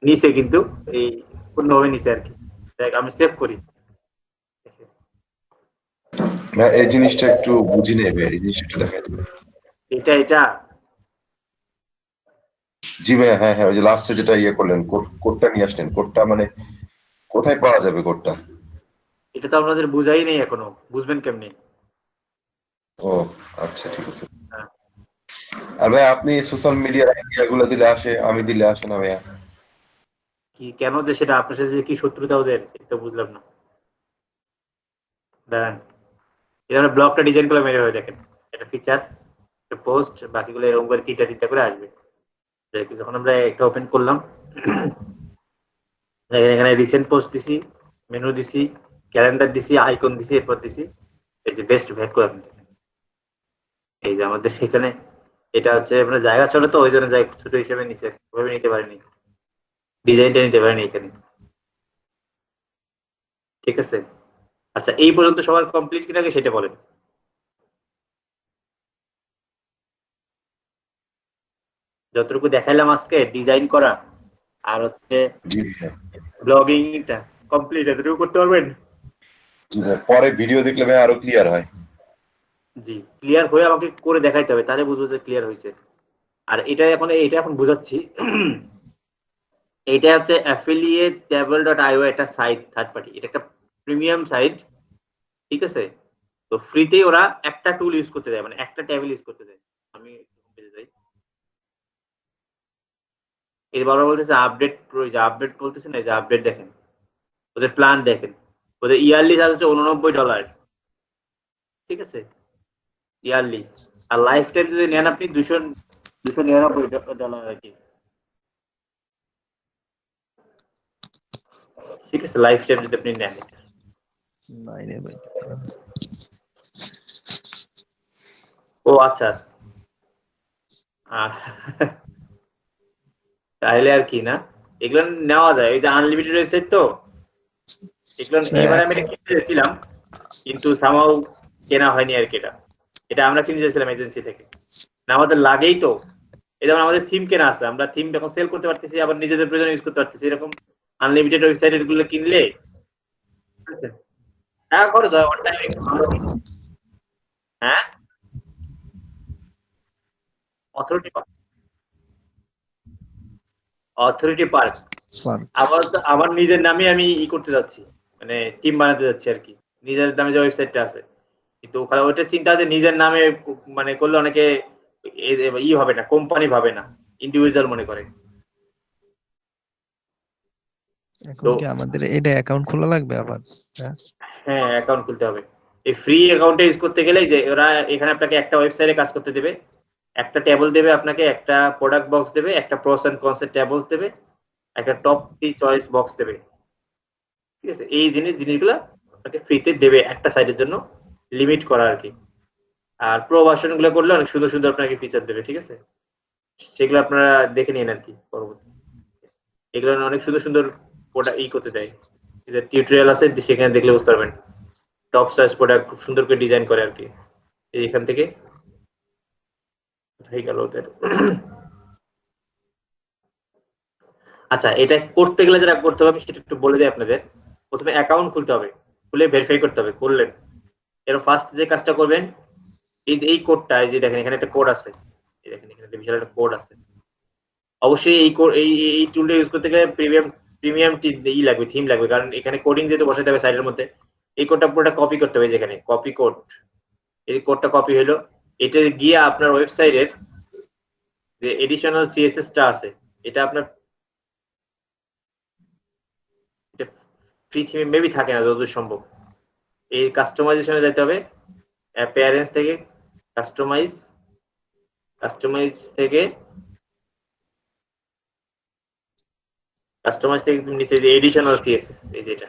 নিচে কিন্তু এই পূর্ণভাবে নিচে আর কি। দেখ, আমি সেভ করি। এই জিনিসটা একটু বুঝি নেবে, এই জিনিসটা একটু দেখাই দেবে। এটা জি ভাইয়া, হ্যাঁ হ্যাঁ, ওই যে লাস্টে যেটা ইয়ে করলেন, কোডটা নিয়ে আসলেন, কোডটা মানে কোথায় পাওয়া যাবে কোডটা? এটা তো আপনাদের বুঝাই নেই এখনো, বুঝবেন কেমনি? ও আচ্ছা, ঠিক আছে। আর ভাই আপনি সোশ্যাল মিডিয়ার আইডিয়া গুলো দিলে আসে, আমি দিলে আসে না ভাইয়া? কি কেন যে সেটা আপনার সাথে কি শত্রুতা ওদের, সেটা তো বুঝলাম না। দাঁড়ান, এটা আমরা ব্লগটা ডিজাইন করলাম এভাবে, দেখেন এটা ফিচার, একটা পোস্ট, বাকিগুলো এরকম করে তিনটা করে আসবে। যখন আমরা একটা ওপেন করলাম, এখানে রিসেন্ট পোস্ট দিছি, মেনু দিছি, ক্যালেন্ডার দিছি, আইকন দিছি, এরপর দিছি এই যে বেস্ট ভ্যাট করে। এই যে আমাদের এখানে এটা হচ্ছে আমরা জায়গা চলে তো ওই জন্য জায়গা ছোট হিসেবে নিচে ওভাবে নিতে পারিনি, ডিজাইনটা নিতে পারিনি এখানে। ঠিক আছে, আচ্ছা এই পর্যন্ত সবার কমপ্লিট কিনা আগে সেটা বলেন। যতটুকু দেখাইলাম আজকে ডিজাইন করা আর হচ্ছে জি ভাইয়া, ব্লগিংটা কমপ্লিট, এতটুকু করতে পারবেন? জি ভাইয়া, পরে ভিডিও দেখলে ভাই আরো ক্লিয়ার হয়। জি, ক্লিয়ার হয়ে আমাকে করে দেখাইতে হবে, তাহলে বুঝবো যে ক্লিয়ার হয়েছে। আর এটা এখন বুঝাচ্ছি। এটা হচ্ছে affiliatable.io, একটা সাইট, থার্ড পার্টি, এটা একটা প্রিমিয়াম সাইট। ঠিক আছে, তো ফ্রিতেই ওরা একটা টুল ইউজ করতে দেয়, মানে একটা টেবিল ইউজ করতে দেয়। আমি যাই, এই বারবার বলতেছে আপডেট, আপডেট বলতেছে না, এই যে আপডেট দেখেন, ওদের প্ল্যান দেখেন, ওদের ইয়ারলি চার্জ হচ্ছে $89। ঠিক আছে, ইয়ারলি। আর লাইফ টাইম যদি নেন আপনি $299 আর কি। ঠিক আছে, লাইফ টাইম যদি আপনি নেন। নাই রে ভাই। ও আচ্ছা, তাহলে আর কি না, এগুলো নেওয়া যায়, এই যে আনলিমিটেড ওয়েবসাইট তো, এগুলো এবার আমি কিনতে চাইছিলাম কিন্তু সামাও কেনা হয়নি আর কি। এটা আমরা কিনতে চাইছিলাম এজেন্সি থেকে, না আমাদের লাগেই তো। এই যেমন আমাদের থিম কেনা আছে, আমরা থিম যখন সেল করতে পারতেছি, আবার নিজেদের প্রয়োজনে ইউজ করতে পারতেছি, এরকম আনলিমিটেড ওয়েবসাইট এগুলো কিনলে টাকা খরচ হয় অন টাইম। হ্যাঁ, অথরিটি পার্ক আমার নিজের নামে আমি করতে যাচ্ছি, মানে টিম বানাতে যাচ্ছি আর কি, নিজের নামে যে ওয়েবসাইটটা আছে। কিন্তু ওখানে ওইটা চিন্তা আছে নিজের নামে মানে করলে অনেকে হবে না, কোম্পানি ভাবে না, ইন্ডিভিজুয়াল মনে করে। এখন কি আমাদের এটা অ্যাকাউন্ট খোলা লাগবে আবার? হ্যাঁ হ্যাঁ, অ্যাকাউন্ট খুলতে হবে। এই ফ্রি অ্যাকাউন্টে ইউজ করতে গেলে যে ওরা এখানে আপনাকে একটা ওয়েবসাইটে কাজ করতে দেবে, একটা টেবল দেবে আপনাকে, একটা প্রোডাক্ট বক্স দেবে, একটা প্রোস এন্ড কনস এর টেবলস দেবে, একটা টপ 3 চয়েস বক্স দেবে। ঠিক আছে, এই জিনিসগুলো আপনাকে ফ্রিতে দেবে একটা সাইটের জন্য, লিমিট করা আর কি। আর প্রো ভার্সন গুলো করলে অনেক সুন্দর সুন্দর আপনাকে ফিচার দেবে। ঠিক আছে, সেগুলো আপনারা দেখে নিন আর কি পরবর্তী। এগুলো অনেক সুন্দর সুন্দর প্রোডাক্ট করতে দেয়, যে টিউটোরিয়াল আছে সেখানে দেখলে বুঝতে পারবেন। টপ চয়েস প্রোডাক্ট খুব সুন্দর করে ডিজাইন করে আর কি। এখান থেকে হয়ে গেল ওদের। আচ্ছা, এটা করতে গেলে যেটা করতে হবে সেটা একটু বলে দিই আপনাদের। প্রথমে অ্যাকাউন্ট খুলতে হবে, খুলে ভেরিফাই করতে হবে। করলেন, এর ফার্স্ট যে কাজটা করবেন, এই যে এই কোডটা, এই যে দেখেন এখানে একটা কোড আছে, এই দেখেন এখানে বিশাল একটা কোড আছে। অবশ্যই এই কোড এই টুলটা ইউজ করতে গেলে প্রিমিয়াম ই লাগবে, থিম লাগবে, কারণ এখানে কোডিং যেহেতু বসাতে হবে সাইডের মধ্যে। এই কোডটা পুরোটা কপি করতে হবে, যেখানে কপি কোড, এই কোডটা কপি হলো, এটা গিয়ে আপনার ওয়েবসাইটের যে এডিশনাল সিএসএসটা আছে, এটা আপনার ফ্রি থিমে মেবি থাকে না যতদূর সম্ভব। এই কাস্টমাইজেশনে যেতে হবে, অ্যাপিয়ারেন্স থেকে কাস্টমাইজ থেকে নিচে যে এডিশনাল সিএসএস, এই যেটা,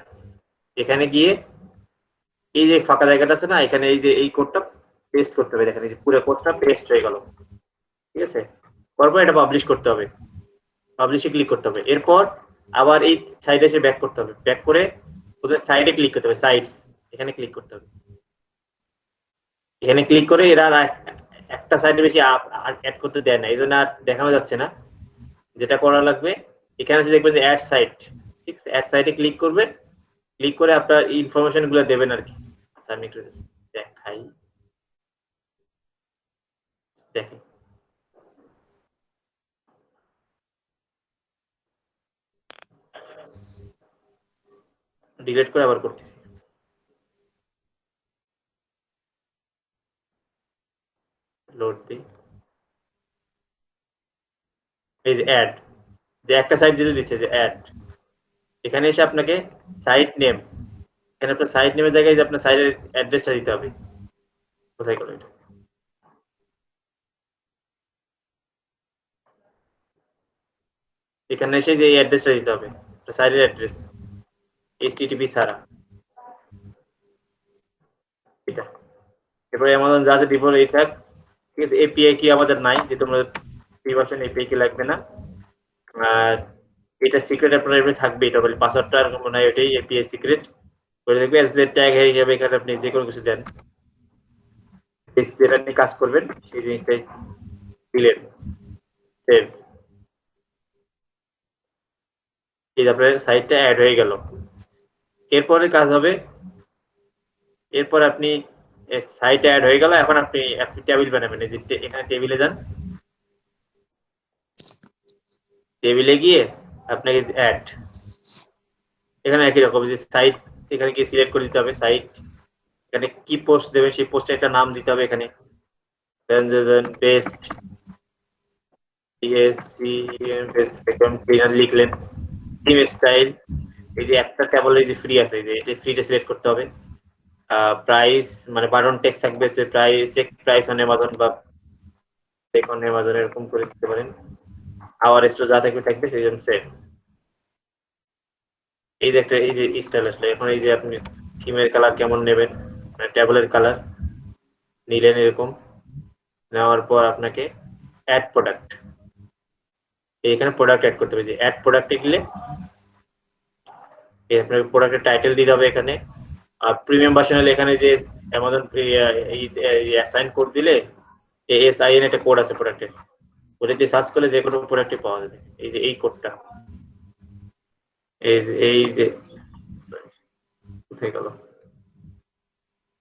এখানে গিয়ে এই যে ফাঁকা জায়গাটা আছে না, এখানে এই যে এই কোডটা পেস্ট করতে হবে। দেখেন এই যে পুরো কোডটা পেস্ট হয়ে গেল। ঠিক আছে, তারপর এটা পাবলিশ করতে হবে, পাবলিশে ক্লিক করতে হবে। এরপর আবার এই সাইডে এসে ব্যাক করতে হবে, ব্যাক করে ওদের সাইডে ক্লিক করতে হবে, সাইটস, এখানে ক্লিক করতে হবে। এখানে ক্লিক করে এরা একটা সাইডে বেশি অ্যাড করতে দেয় না, এই জন্য আর দেখানো যাচ্ছে না। যেটা করা লাগবে, এখানে এসে দেখবেন যে অ্যাড সাইট, ঠিক আছে, অ্যাড সাইটে ক্লিক করবেন, ক্লিক করে আপনার ইনফরমেশন গুলো দেবেন আর কি। আচ্ছা, আমি একটু দেখাই, দেখেন ডিলিট করে আবার করতেছি। লোড দিই, এই যে অ্যাড, যে একটা সাইট যেতে দিচ্ছে যে অ্যাড, এখানে এসে আপনাকে সাইট নেম, এখানে আপনার সাইট নেমের জায়গায় যে আপনার সাইটের অ্যাড্রেসটা দিতে হবে। কোথায় গেল এটা? এখানে এসে যে এই অ্যাড্রেসটা দিতে হবে, সাইটের অ্যাড্রেস, http ছাড়া এটা। এরপরে অ্যামাজন যা আছে ডিফল্ট এই থাক। ঠিক আছে, এপিআই কি আমাদের নাই, যে তোমরা ফ্রি ভার্সন এপিআই কি লাগবে না। আর এটা সিক্রেট আপনার এমনি থাকবে, এটা বলে পাসওয়ার্ডটা মনে হয় ওইটাই এপিআই সিক্রেট করে দেখবে। এস ট্যাগ হয়ে যাবে, এখানে আপনি যে কোনো কিছু দেন, যেটা নিয়ে কাজ করবেন সেই জিনিসটাই দিলেন, সেভ। এই যে আপনার সাইটটা অ্যাড হয়ে গেল। এরপরে কাজ হবে, এরপর আপনি সাইট অ্যাড হয়ে গেল, এখন আপনি টেবিল বানাবেন। এই যে এখানে টেবিলে যান, টেবিলে গিয়ে আপনাকে অ্যাড, এখানে একই রকম যে সাইট, এখানে গিয়ে সিলেক্ট করে দিতে হবে সাইট, এখানে কি পোস্ট দেবেন সেই পোস্টে একটা নাম দিতে হবে। এখানে বেস্ট লিখলেন, থিম স্টাইল, এই যে একটা টেবল এই যে ফ্রি আছে, এই যে এটা ফ্রিতে সিলেক্ট করতে হবে। প্রাইস মানে বাটন টেক্সট থাকবে, যে price, check price on Amazon বা চেক অন অ্যামাজন এরকম করে দিতে পারেন। আওয়ার এক্সট্রা যা থাকবে সেই জন্য সেভ। এই যে একটা এই যে স্টাইল আসলে, এখন এই যে আপনি থিমের কালার কেমন নেবেন, মানে টেবলের কালার নিলেন, এরকম নেওয়ার পর আপনাকে অ্যাড প্রোডাক্ট, এখানে প্রোডাক্ট অ্যাড করতে হবে। যে অ্যাড প্রোডাক্টে গেলে আপনাকে প্রোডাক্টের টাইটেল দিতে হবে এখানে। আর প্রিমিয়াম ভার্সন হলে এখানে যে অ্যামাজন অ্যাসাইন কোড দিলে, এএসআইএন একটা কোড আছে প্রোডাক্টের, ওটা দিয়ে সার্চ করলে যে কোনো প্রোডাক্টই পাওয়া যাবে। এই যে এই কোডটা, এই যে কোথায় গেল,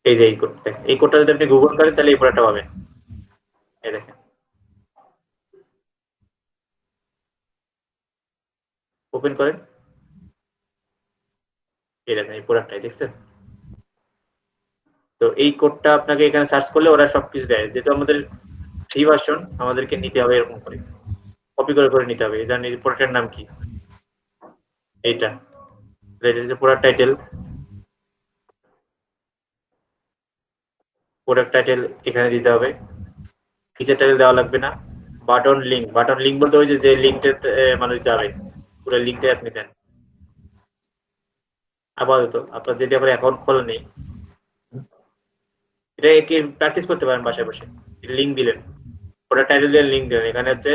এই যে এই কোডটা, এই কোডটা যদি আপনি গুগল করেন তাহলে এই প্রোডাক্টটা পাবেন। এই দেখেন, ওপেন করেন, এই দেখেন এই প্রোডাক্টটাই দেখছেন। তো এই কোডটা আপনাকে এখানে সার্চ করলে ওরা সবকিছু দেয়। যেহেতু আমাদের ফ্রি ভার্সন, আমাদেরকে নিতে হবে এরকম করে, কপি করে নিতে হবে। জানেন এই প্রোডাক্টের নাম কি, এইটা এটা হচ্ছে প্রোডাক্ট টাইটেল। প্রোডাক্ট টাইটেল এখানে দিতে হবে, ফিচার টাইটেল দেওয়া লাগবে না। বাটন লিঙ্ক বলতে ওই যে লিঙ্কটা মানুষ যাবে, পুরো লিঙ্কটা আপনি দেন। আপাতত আপনার যদি আবার অ্যাকাউন্ট খোলা নেই, এটা কি প্র্যাকটিস করতে পারেন বাসায় বসে। লিঙ্ক দিলেন, প্রোডাক্ট টাইটেল দিয়ে লিঙ্ক দিলেন, এখানে হচ্ছে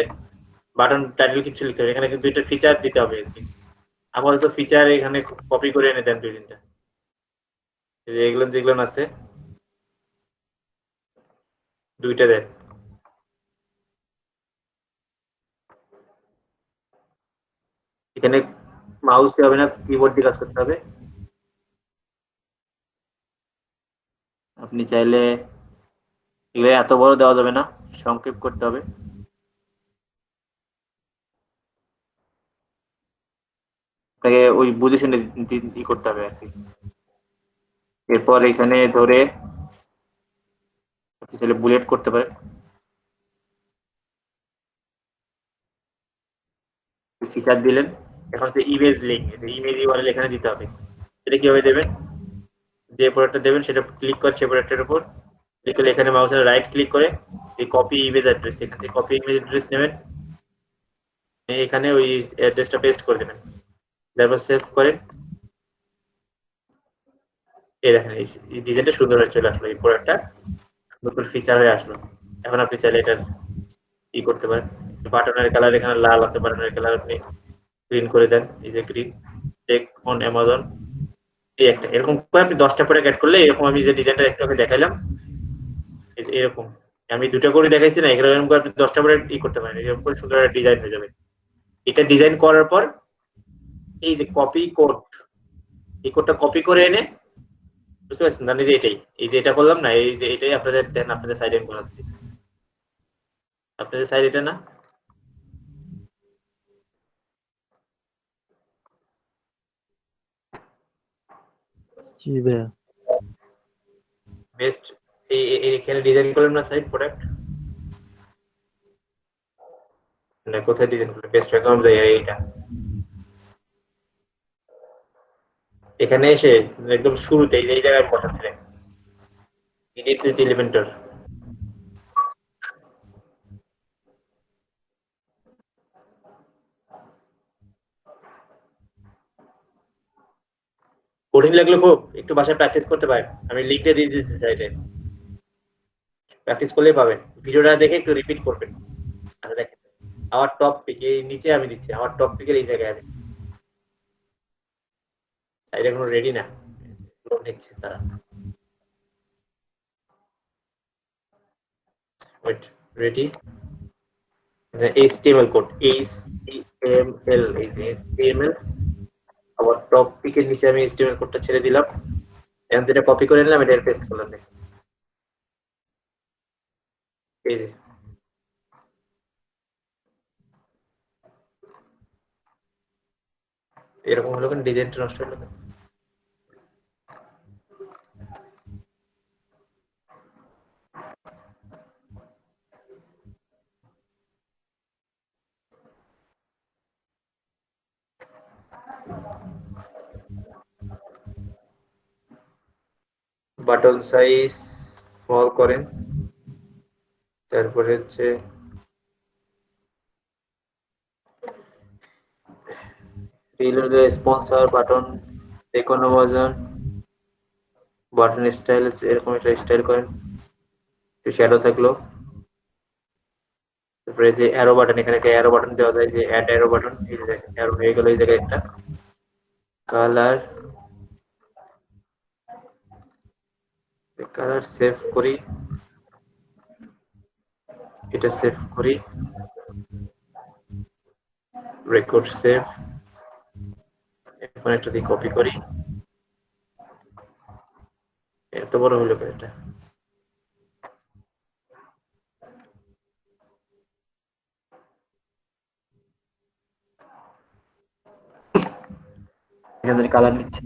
বাটন টাইটেল কিছু লিখতে হবে, এখানে কিন্তু দুইটা ফিচার দিতে হবে। আপাতত ফিচার এখানে কপি করে এনে দেন 2-3টা, এগুলো যেগুলো আছে 2টা দেন। এখানে মাউস দিয়ে হবে না, কিবোর্ড দিয়ে কাজ করতে হবে। আপনি চাইলে এগুলো এত বড় দেওয়া যাবে না, সংক্ষেপ করতে হবে। আপনাকে ওই বুঝে শুনে ই করতে হবে আর কি। এরপর এখানে ধরে আপনি চাইলে বুলেট করতে পারেন। ফিচার দিলেন, এখন হচ্ছে ইমেজ লিঙ্ক, ইমেজ ইউআরএল এখানে দিতে হবে। এটা কিভাবে দেবেন, যে প্রোডাক্টটা দেবেন সেটা ক্লিক করে সেই প্রোডাক্টের উপর ক্লিক করে এখানে মাউসের রাইট ক্লিক করে এই কপি ইমেজ অ্যাড্রেস, এখান থেকে কপি ইমেজ অ্যাড্রেস নেবেন, এখানে ওই অ্যাড্রেসটা পেস্ট করে দেবেন, তারপর সেভ করেন। এই দেখেন এই ডিজাইনটা সুন্দর হয়ে চলে আসলো, এই প্রোডাক্টটা নতুন ফিচার হয়ে আসলো। এখন আপনি চাইলে এটা ই করতে পারেন। বাটনের কালার এখানে লাল আছে, বাটনের কালার আপনি গ্রিন করে দেন, এই যে গ্রিন। চেক অন অ্যামাজন, এই একটা এরকম করে আপনি 10টা প্রোডাক্ট অ্যাড করলে এরকম আমি যে ডিজাইনটা একটু আগে দেখাইলাম এরকম, আমি 2টা করে দেখাইছি না, এরকম করে আপনি 10টা প্রোডাক্ট ই করতে পারেন, এরকম করে সুন্দর একটা ডিজাইন হয়ে যাবে। এটা ডিজাইন করার পর এই যে কপি কোড, এই কোডটা কপি করে এনে, বুঝতে পারছেন না, যে এটাই, এই যে এটা করলাম না, এই যে এটাই আপনাদের দেন, আপনাদের সাইডে আমি করাচ্ছি, আপনাদের সাইড এটা না, জি ভাইয়া। বেস্ট এখানে ডিজাইন করলাম না সাইড প্রোডাক্ট, না কোথায় ডিজাইন করলাম, বেস্ট অ্যাকাউন্ট এইটা, এখানে এসে একদম শুরুতে এই জায়গায় বসাচ্ছিলেন এডিট উইথ এলিমেন্টর। কঠিন লাগলো খুব, একটু বাসায় প্র্যাকটিস করতে পারেন, আমি লিঙ্কটা দিয়ে দিয়েছি সাইডে, প্র্যাকটিস করলেই পাবেন। ভিডিওটা দেখে একটু রিপিট করবেন। আচ্ছা দেখেন, আমার টপ পিক এই নিচে আমি দিচ্ছি, আমার টপ পিকের এই জায়গায় আমি সাইডে এখনো রেডি না, দেখছে তারা। Wait, ready, HTML code, HTML, এই যে HTML, আবার টপ পিকের নিচে আমি HTML কোডটা ছেড়ে দিলাম, এখন যেটা কপি করে নিলাম এটা পেস্ট করলাম, এই যে এরকম হলো, কেন ডিজাইনটা নষ্ট হলো কেন? বাটন সাইজ স্মল করেন, তারপরে হচ্ছে স্পন্সর বাটন, যেকোনো ভার্সন, বাটন স্টাইল এরকম একটা স্টাইল করেন, একটু শ্যাডো থাকলো। তারপরে যে অ্যারো বাটন, এখানে একটা অ্যারো বাটন দেওয়া যায়, যে অ্যাড অ্যারো বাটন, এই যে অ্যারো হয়ে গেল এই জায়গায় একটা। কালার সেভ করি, এটা সেভ করি, রেকর্ড সেভ, এখন একটা দিয়ে কপি করি, এত বড় হলো এটা, এখানে কালার নিচ্ছে,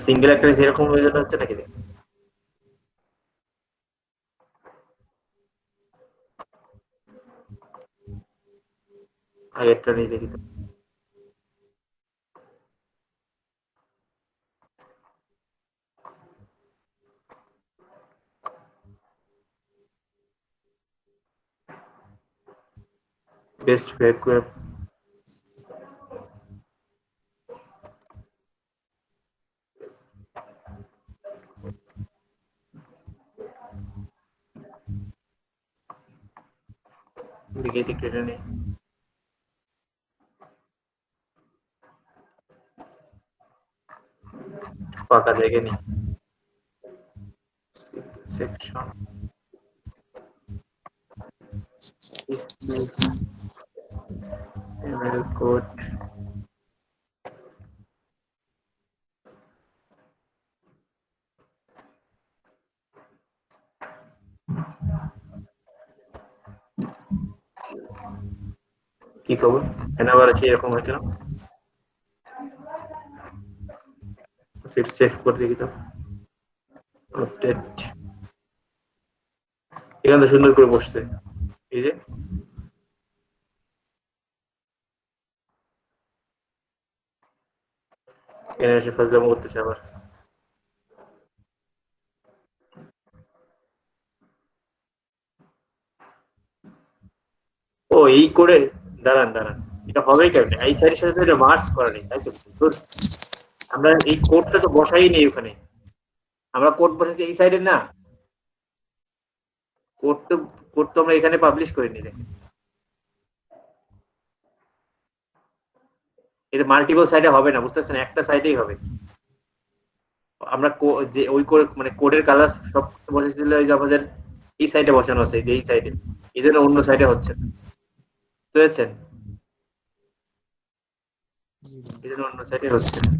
সিঙ্গেল একটা যেরকম হয়ে যেতে হচ্ছে নাকি, আগেরটা নিয়ে দেখি তো। বেস্ট ভ্যাকুয়াম দিকে একটু এটা নেই। ফাঁকা জায়গা নেই। সেকশন এমএল কোড কি খবর? এনাবার আছে এরকম হয়েছে না? সেভ করে দেখি তো। আপডেট এখানে তো সুন্দর করে বসছে। এই যে এখানে এসে ফাজলামো করতেছে আবার। ও এই করে দাঁড়ান দাঁড়ান, এটা হবে কেমনে? এই সাইডের সাথে এটা মার্জ করা নেই, তাই তো? ধুর, আমরা এই কোডটা তো বসাই নেই ওখানে। আমরা কোড বসাচ্ছি এই সাইডে না, কোড তো আমরা এখানে পাবলিশ করে নিই। দেখেন এটা মাল্টিপল সাইডে হবে না, বুঝতে পারছেন? একটা সাইডেই হবে। আমরা যে ওই মানে কোডের কালার সব বসেছি দিলে ওই যে আমাদের এই সাইডে বসানো আছে, এই সাইডে, এই জন্য অন্য সাইডে হচ্ছে না, বুঝতে পেরেছেন? এই জন্য অন্য সাইডে হচ্ছে না।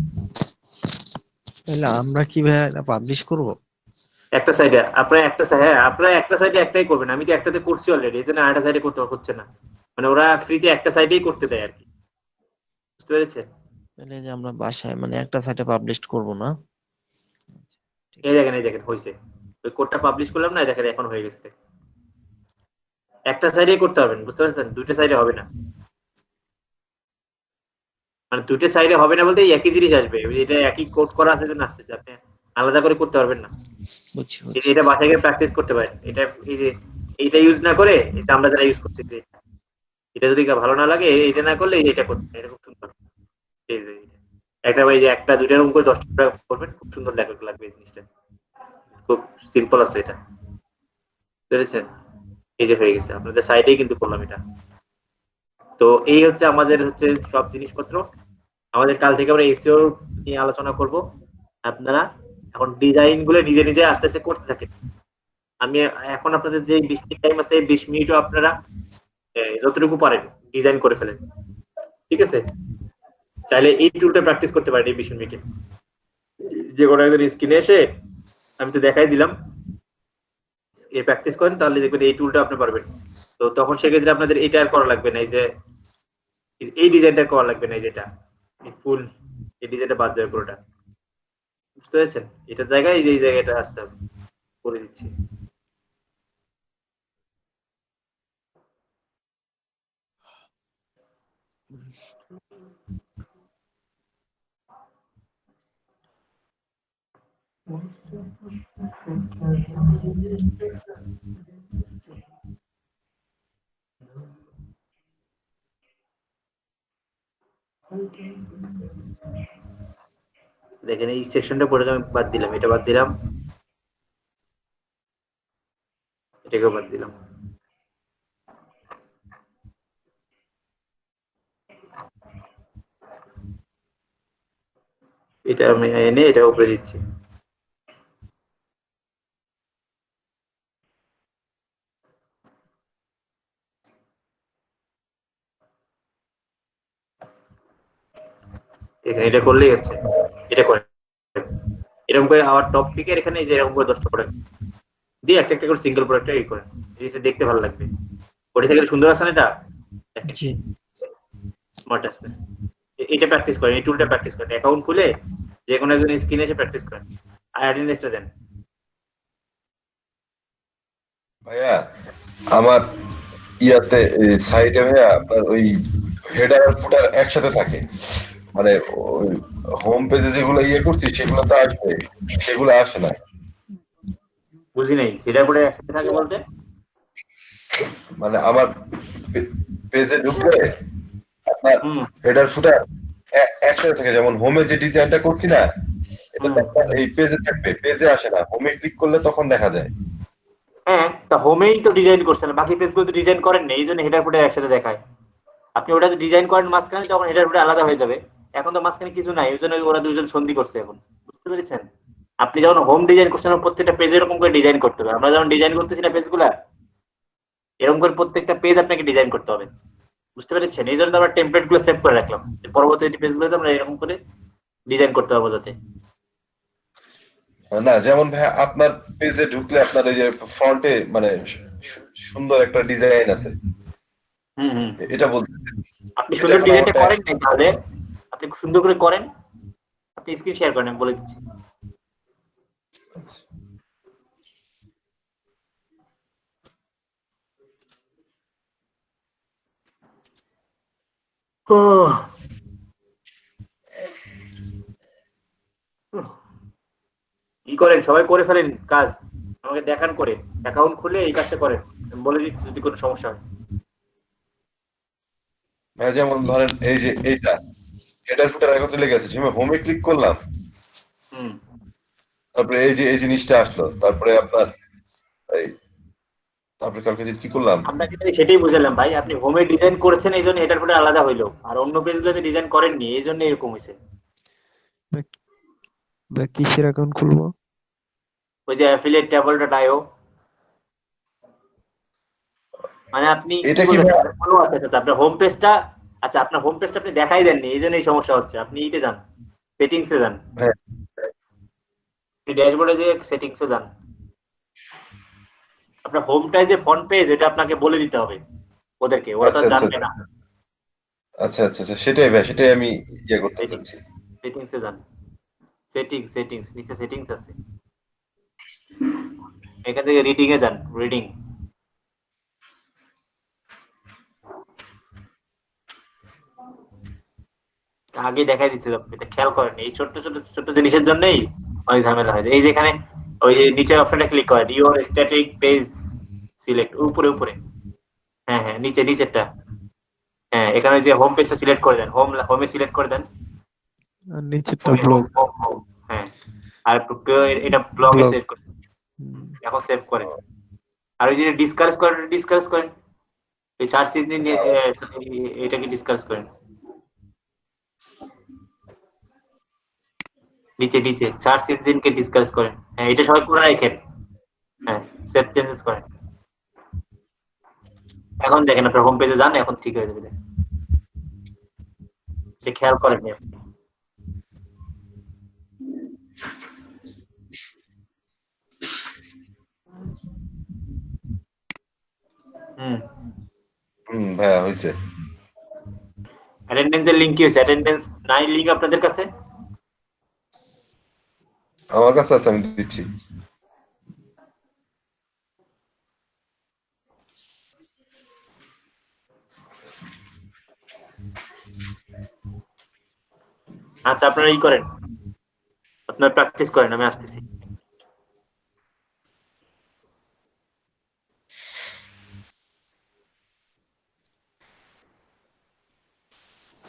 তাহলে আমরা কিভাবে এটা পাবলিশ করব? একটা সাইডে আপনারা আপনারা একটা সাইডে একটাই করবেন। আমি তো একটাতে করছি অলরেডি, এই জন্য আরেকটা সাইডে করতে হচ্ছে না। মানে ওরা ফ্রিতে একটা সাইডেই করতে দেয় আর কি, বুঝতে পেরেছেন? তাহলে যে আমরা বাসায় মানে একটা সাইটে পাবলিশ করব না? এই দেখেন হয়েছে। ওই কোডটা পাবলিশ করলাম না, দেখেন এখন হয়ে গেছে। একটা সাইডেই করতে হবে, বুঝতে পারছেন? দুটো সাইডে হবে না। মানে দুটো সাইডে হবে না বলতে একই জিনিস আসবে, এটা একই কোড করা আছে জন্য আসতেছে, আপনি আলাদা করে করতে পারবেন না। বুঝছি এটা বাসায় গিয়ে প্র্যাকটিস করতে পারেন। এটা এই যে এইটা ইউজ না করে, এটা আমরা যারা ইউজ করছি, এটা যদি ভালো না লাগে এটা না করলে এটা করতে, এটা খুব সুন্দর। এই যে একটা ভাই যে একটা দুইটা রুম করে 10 টাকা করবেন, খুব সুন্দর লাগবে এই জিনিসটা। খুব সিম্পল আছে এটা, বুঝেছেন? এই যে হয়ে গেছে, আপনাদের সাইডেই কিন্তু করলাম এটা। তো এই হচ্ছে আমাদের সব জিনিসপত্র। আমাদের কাল থেকে আমরা এসইও নিয়ে আলোচনা করব। আপনারা এখন ডিজাইন গুলো নিজে নিজে আস্তে আস্তে করতে থাকেন। আমি এখন আপনাদের যে 20 মিনিট টাইম আছে, 20 মিনিটও আপনারা যতটুকু পারেন ডিজাইন করে ফেলেন, ঠিক আছে? চাইলে এই টুলটা প্র্যাকটিস করতে পারেন এই 20 মিনিটে। যে কোনো একজন স্ক্রিনে এসে আমি তো দেখাই দিলাম, এই প্র্যাকটিস করেন, তাহলে দেখবেন এই টুলটা আপনি পারবেন। তো তখন সেক্ষেত্রে আপনাদের এটা আর করা লাগবে না, এই যে এই ডিজাইনটা করা লাগবে না, এই যেটা ফুল এই ডিজাইনটা বাদ যাবে পুরোটা, বুঝতে পেরেছেন? এটার জায়গায় এই জায়গাটা আসতে হবে, করে দিচ্ছি। দেখেন এই সেকশনটা পড়ে আমি বাদ দিলাম, এটা বাদ দিলাম, এটাকেও বাদ দিলাম। এটা আমি এনে এটা উপরে দিচ্ছি। এখানে এটা করলেই হচ্ছে, এটা করে এরকম করে আবার টপিকের এখানে যে এরকম করে 10টা প্রোডাক্ট দিয়ে একটা একটা করে সিঙ্গেল প্রোডাক্ট এই করে, জিনিসটা দেখতে ভালো লাগবে। ওটা থেকে সুন্দর আছে না, এটা জি স্মার্ট আছে। এটা প্র্যাকটিস করেন, এই টুলটা প্র্যাকটিস করেন, অ্যাকাউন্ট খুলে যে কোনো একজন স্ক্রিনে এসে প্র্যাকটিস করেন, আর অ্যাটেন্ডেন্সটা দেন। ভাইয়া আমার ইয়াতে সাইডে ভাইয়া আপনার ওই হেডার আর ফুটার একসাথে থাকে, মানে ওই হোম পেজে যেগুলো করছি সেগুলো তো আসবে, সেগুলো আসে না। বুঝি নাই, হেডার ফুটার একসাথে থাকে বলতে? মানে আমার পেজে ঢুকলে আপনার হুম হেডার ফুটার একসাথে থাকে, যেমন হোমে যে ডিজাইনটা করছি না, এটা তো আপনার এই পেজে থাকবে, পেজে আসে না, হোমে ক্লিক করলে তখন দেখা যায়। হ্যাঁ, তা হোমেই তো ডিজাইন করছেন, বাকি পেজগুলো তো ডিজাইন করেন না, এই জন্য হেডার ফুটার একসাথে দেখায়। আপনি ওটা যদি ডিজাইন করেন মাঝখানে, তখন হেডার ফুটার আলাদা হয়ে যাবে। এখন তো মাঝখানে কিছু নাই, ওই জন্য ওরা দুজন সন্ধি করছে এখন, বুঝতে পেরেছেন? আপনি যখন হোম ডিজাইন করছেন, প্রত্যেকটা পেজ এরকম করে ডিজাইন করতে হবে। আমরা যখন ডিজাইন করতেছি না পেজগুলা, এরকম করে প্রত্যেকটা পেজ আপনাকে ডিজাইন করতে হবে, বুঝতে পেরেছেন? এই জন্য আমরা টেমপ্লেট গুলো সেভ করে রাখলাম, পরবর্তী পেজগুলোতে আমরা এরকম করে ডিজাইন করতে পারবো যাতে। না যেমন ভাই আপনার পেজে ঢুকলে আপনার এই যে ফন্টে মানে সুন্দর একটা ডিজাইন আছে, হুম এটা বলতে আপনি সুন্দর ডিজাইনটা করেন নাই, তাহলে আপনি সুন্দর করে করেন, আপনি স্ক্রিন শেয়ার করেন, আমি বলে দিচ্ছি। কি করেন, সবাই করে ফেলেন কাজ, আমাকে দেখান করে, অ্যাকাউন্ট খুলে এই কাজটা করেন, আমি বলে দিচ্ছি যদি কোনো সমস্যা হয়। ভাই যেমন ধরেন এই যে এইটা হেডার ফুটার এখন চলে গেছে, আমি হোমে ক্লিক করলাম, হুম তারপরে এই যে এই জিনিসটা আসলো, তারপরে আপনার এই তারপরে কালকে যে কি করলাম, আপনাকে তাহলে সেটাই বুঝালাম ভাই, আপনি হোমে ডিজাইন করেছেন এই জন্য হেডার ফুটার আলাদা হইলো, আর অন্য পেজগুলোতে ডিজাইন করেননি এই জন্য এরকম হয়েছে। কিসের অ্যাকাউন্ট খুলবো? ওই যে affiliate.io, মানে আপনি এটা কি কি বলেন, ভাই? আচ্ছা আপনার হোম পেজটা, আচ্ছা আপনার হোম পেজটা আপনি দেখাই দেননি, এই জন্য এই সমস্যা হচ্ছে। আপনি ইতে যান, সেটিংসে যান, হ্যাঁ ড্যাশবোর্ডে যে সেটিংসে যান, আপনার হোমটাই যে ফ্রন্ট পেজ, এটা আপনাকে বলে দিতে হবে ওদেরকে, ওরা তো আচ্ছা আচ্ছা জানবে না। আচ্ছা আচ্ছা আচ্ছা, সেটাই ভাই, সেটাই আমি করতে সেটিংস, চাচ্ছি। সেটিংসে যান, সেটিংস নিচে সেটিংস আছে, এখান থেকে রিডিং এ যান, রিডিং। আগে দেখাই দিচ্ছিল, এটা খেয়াল করেন, এই ছোট্ট ছোট্ট ছোট্ট জিনিসের জন্যই অনেক ঝামেলা হয়। এই যেখানে ওই যে নিচের অপশনটা ক্লিক করেন, ইউর স্ট্যাটিক পেজ সিলেক্ট, উপরে উপরে, হ্যাঁ হ্যাঁ নিচেরটা, হ্যাঁ এখানে যে হোম পেজটা সিলেক্ট করে দেন, হোমে সিলেক্ট করে দেন, আর নিচেরটা ব্লগ। হ্যাঁ আর এটা ব্লগে ব্লগ। সেভ করেন, এখন সেভ করেন। আর ওই যে ডিসকাস করেন, এই সার্চ ইঞ্জিন এটাকে ডিসকাস করেন, নিচে সার্চ ইঞ্জিনকে ডিসকাস করেন, হ্যাঁ এটা সবাই করে রাখেন, হ্যাঁ সেভ চেঞ্জেস করেন। এখন দেখেন আপনার হোম পেজে যান, এখন ঠিক হয়ে যাবে, দেখেন এটা খেয়াল করেন আপনি। ভাইয়া হয়েছে। অ্যাটেন্ডেন্সের লিংক কি হয়েছে? অ্যাটেন্ডেন্স নাই লিংক আপনাদের কাছে? আমার কাছে আছে, আমি দিচ্ছি। আচ্ছা আপনারা ই করেন, আপনারা প্র্যাকটিস করেন, আমি আসতেছি।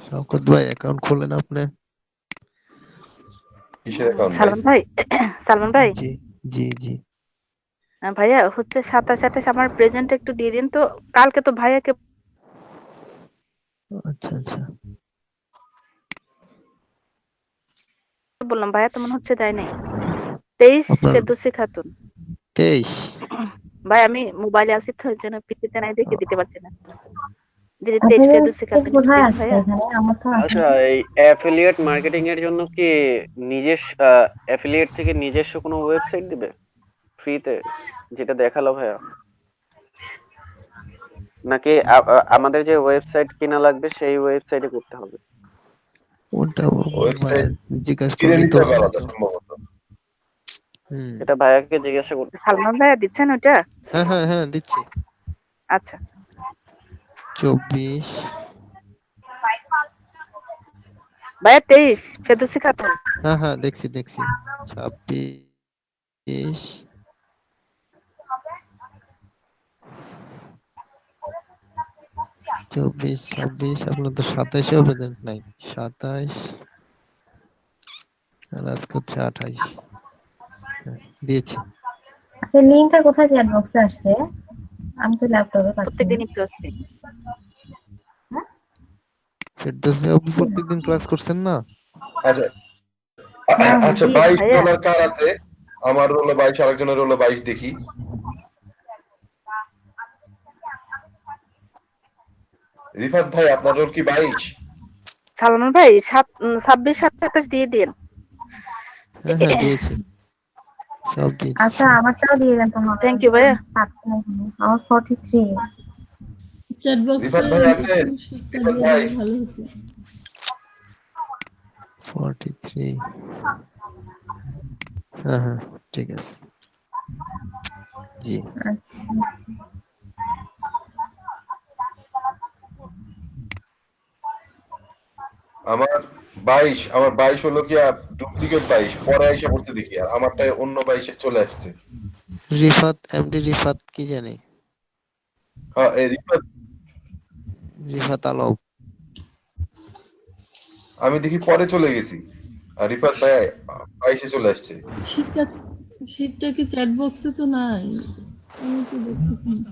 শওকত ভাই অ্যাকাউন্ট খোলেন আপনি। কিসের অ্যাকাউন্ট ভাই? সালমান ভাই, সালমান ভাই, জি জি জি। ভাইয়া হচ্ছে 27-28 আমার প্রেজেন্ট একটু দিয়ে দিন তো, কালকে তো ভাইয়াকে আচ্ছা আচ্ছা। বললাম, ভাইয়া তো মনে হচ্ছে দেয় নাই। 23 আপনার ফেরদৌসী খাতুন। 23। ভাই আমি মোবাইলে আছি তো, এর জন্য পিসিতে নাই দেখে দিতে পারছি না। যে 23 আপনাদের ফেরদৌসী খাতুন একটু কোথায় দিন আসছে ভাইয়া। এখানে? আমার তো আসে আচ্ছা, এই অ্যাফিলিয়েট মার্কেটিং এর জন্য কি নিজস্ব অ্যাফিলিয়েট থেকে নিজস্ব কোনো ওয়েবসাইট দিবে ফ্রিতে, যেটা দেখালো ভাইয়া? নাকি আমাদের যে ওয়েবসাইট কিনা লাগবে সেই ওয়েবসাইটে করতে হবে? ওটা ওয়েবসাইট জিজ্ঞাসা কিনে করলেই নিতে তো হবে হবে আলাদা তো। সম্ভবত। এটা ভাইয়াকে জিজ্ঞাসা করতে। সালমান ভাইয়া দিচ্ছেন ওটা? হ্যাঁ হ্যাঁ হ্যাঁ দিচ্ছি। আচ্ছা 24 ভাইয়া 23 ফেরদৌসী খাতুন। হ্যাঁ হ্যাঁ, দেখছি 26 24 26, আপনার তো 27-এও পেমেন্ট নাই। 27 আর আজকে হচ্ছে 28। হ্যাঁ, দিয়েছি। আচ্ছা, লিংকটা কোথায় চ্যাট বক্সে আসছে? আমি তো ল্যাপটপে পাচ্ছি না। প্রত্যেকদিনই করছি। ফেরদৌসী আপু প্রত্যেকদিন ক্লাস করছেন না? আচ্ছা আচ্ছা, জি 22 ভাইয়া। ডলার কার আছে? আমার রোল 22, আরেকজনের রোল 22 দেখি। রিফাত ভাই, আপনার রোল কি 22? সালমান ভাই 26 27 দিয়ে দিন। হ্যাঁ হ্যাঁ, দিয়েছি, সব দিয়েছি। আচ্ছা, আমারটাও দিয়ে দেন তাহলে। থ্যাংক ইউ ভাইয়া। আমার 43। চ্যাট বক্সে রিফাত ভাই আছেন? শীটটা রিফাত দিয়ে ভাই, দিলে ভালো হতো। 43। হ্যাঁ হ্যাঁ, ঠিক আছে। জি। আমার 22 হলো কি ডুপ্লিকেট 22, পরে এসে পড়ছে দেখি, আর আমারটাই অন্য 22-এ চলে আসছে। রিফাত, এমডি রিফাত কি জানি, হ্যাঁ, এই রিফাত আলম। আমি দেখি পরে চলে গেছি, আর রিফাত ভাই 22-এ চলে আসছে। শীটটা কি চ্যাট বক্সে তো নাই, আমি তো দেখতেছি না।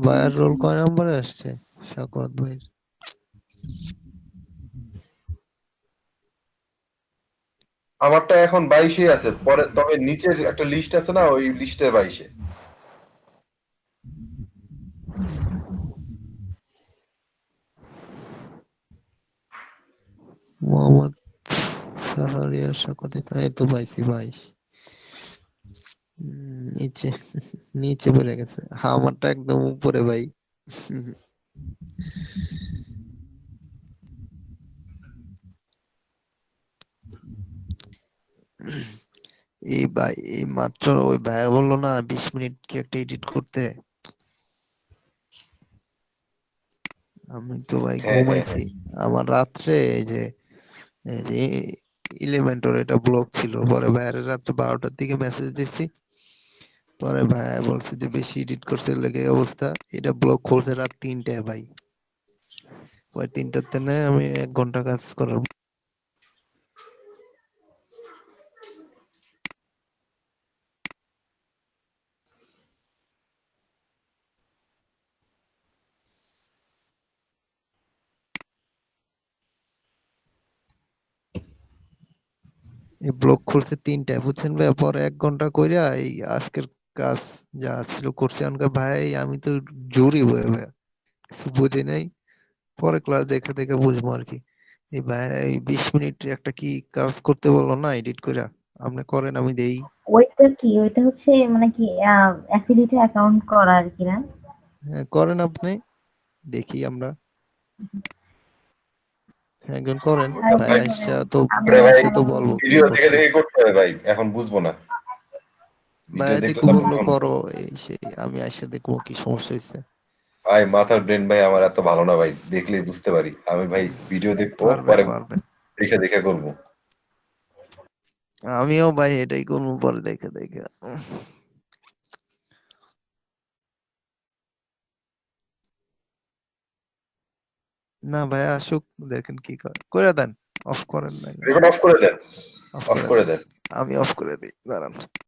ভাইয়ের রোল কয় নম্বরে আসছে? শাকওয়াত ভাই আমারটা এখন 22-এ আছে, পরে তবে নিচের একটা লিস্ট আছে না, ওই লিস্টের 22-এ। মোহাম্মদ সাহারিয়ার শাকওয়াত, এই তো পাইছি 22। নিচে নিচে পড়ে গেছে। হ্যাঁ, আমারটা একদম উপরে ভাই। এই ভাই, এই মাত্র ওই ভাই বললো না 20 মিনিট কি একটা এডিট করতে, আমি তো ভাই হ্যাঁ, হ্যাঁ, ঘুমাইছি। আমার রাত্রে এই যে 11 এটা ব্লক ছিল, পরে ভাইয়ের রাত্রে 12টার দিকে মেসেজ দিছি, পরে ভাই বলছে যে বেশি এডিট করছে লেগে অবস্থা, এটা ব্লক করছে রাত 3টায় ভাই। ওই 3টাতে নেয় আমি 1 ঘন্টা কাজ করার। এই ব্লক করছে 3টায়, বুঝছেন ভাই, পরে 1 ঘন্টা কইরা এই আজকের কাজ যা ছিল করছে। অনকা ভাই আমি তো জোরই ভাই ভাই কিছু বুঝি নাই, পরে ক্লাস দেখে দেখে বুঝবো আর কি। এই ভাইরা এই 20 মিনিট একটা কি কাজ করতে বললো না এডিট কইরা, আপনি করেন আমি দেই। ওইটা কি? ওইটা হচ্ছে মানে কি অ্যাফিলিয়েট অ্যাকাউন্ট করা আর কি না? হ্যাঁ, করেন আপনি, দেখি আমরা। হ্যাঁ, একজন করেন ভাই, আসছে তো ভাই ভাই, আসছে তো বলবো কি ভিডিও দেখে করছে। দেখে করতে হবে ভাই, এখন বুঝবো না। ভাই ভিডিও দেখো দেখলে বললো তখন করো, এই সেই আমি আসে দেখবো কি সমস্যা হয়েছে। ভাই, মাথার ব্রেন ভাই আমার এত ভালো না ভাই, দেখলেই বুঝতে পারি। আমি ভাই ভিডিও দেখবো, পারবেন পরে পারবেন, দেখে দেখে করবো। আমিও ভাই এটাই করবো পরে দেখে দেখে। না ভাই আসুক, দেখেন কি করে দেন, অফ করেন না, রেকর্ড অফ করে দেন, অফ অফ করে করে দেন। দেন। আমি অফ করে দিই, দাঁড়ান।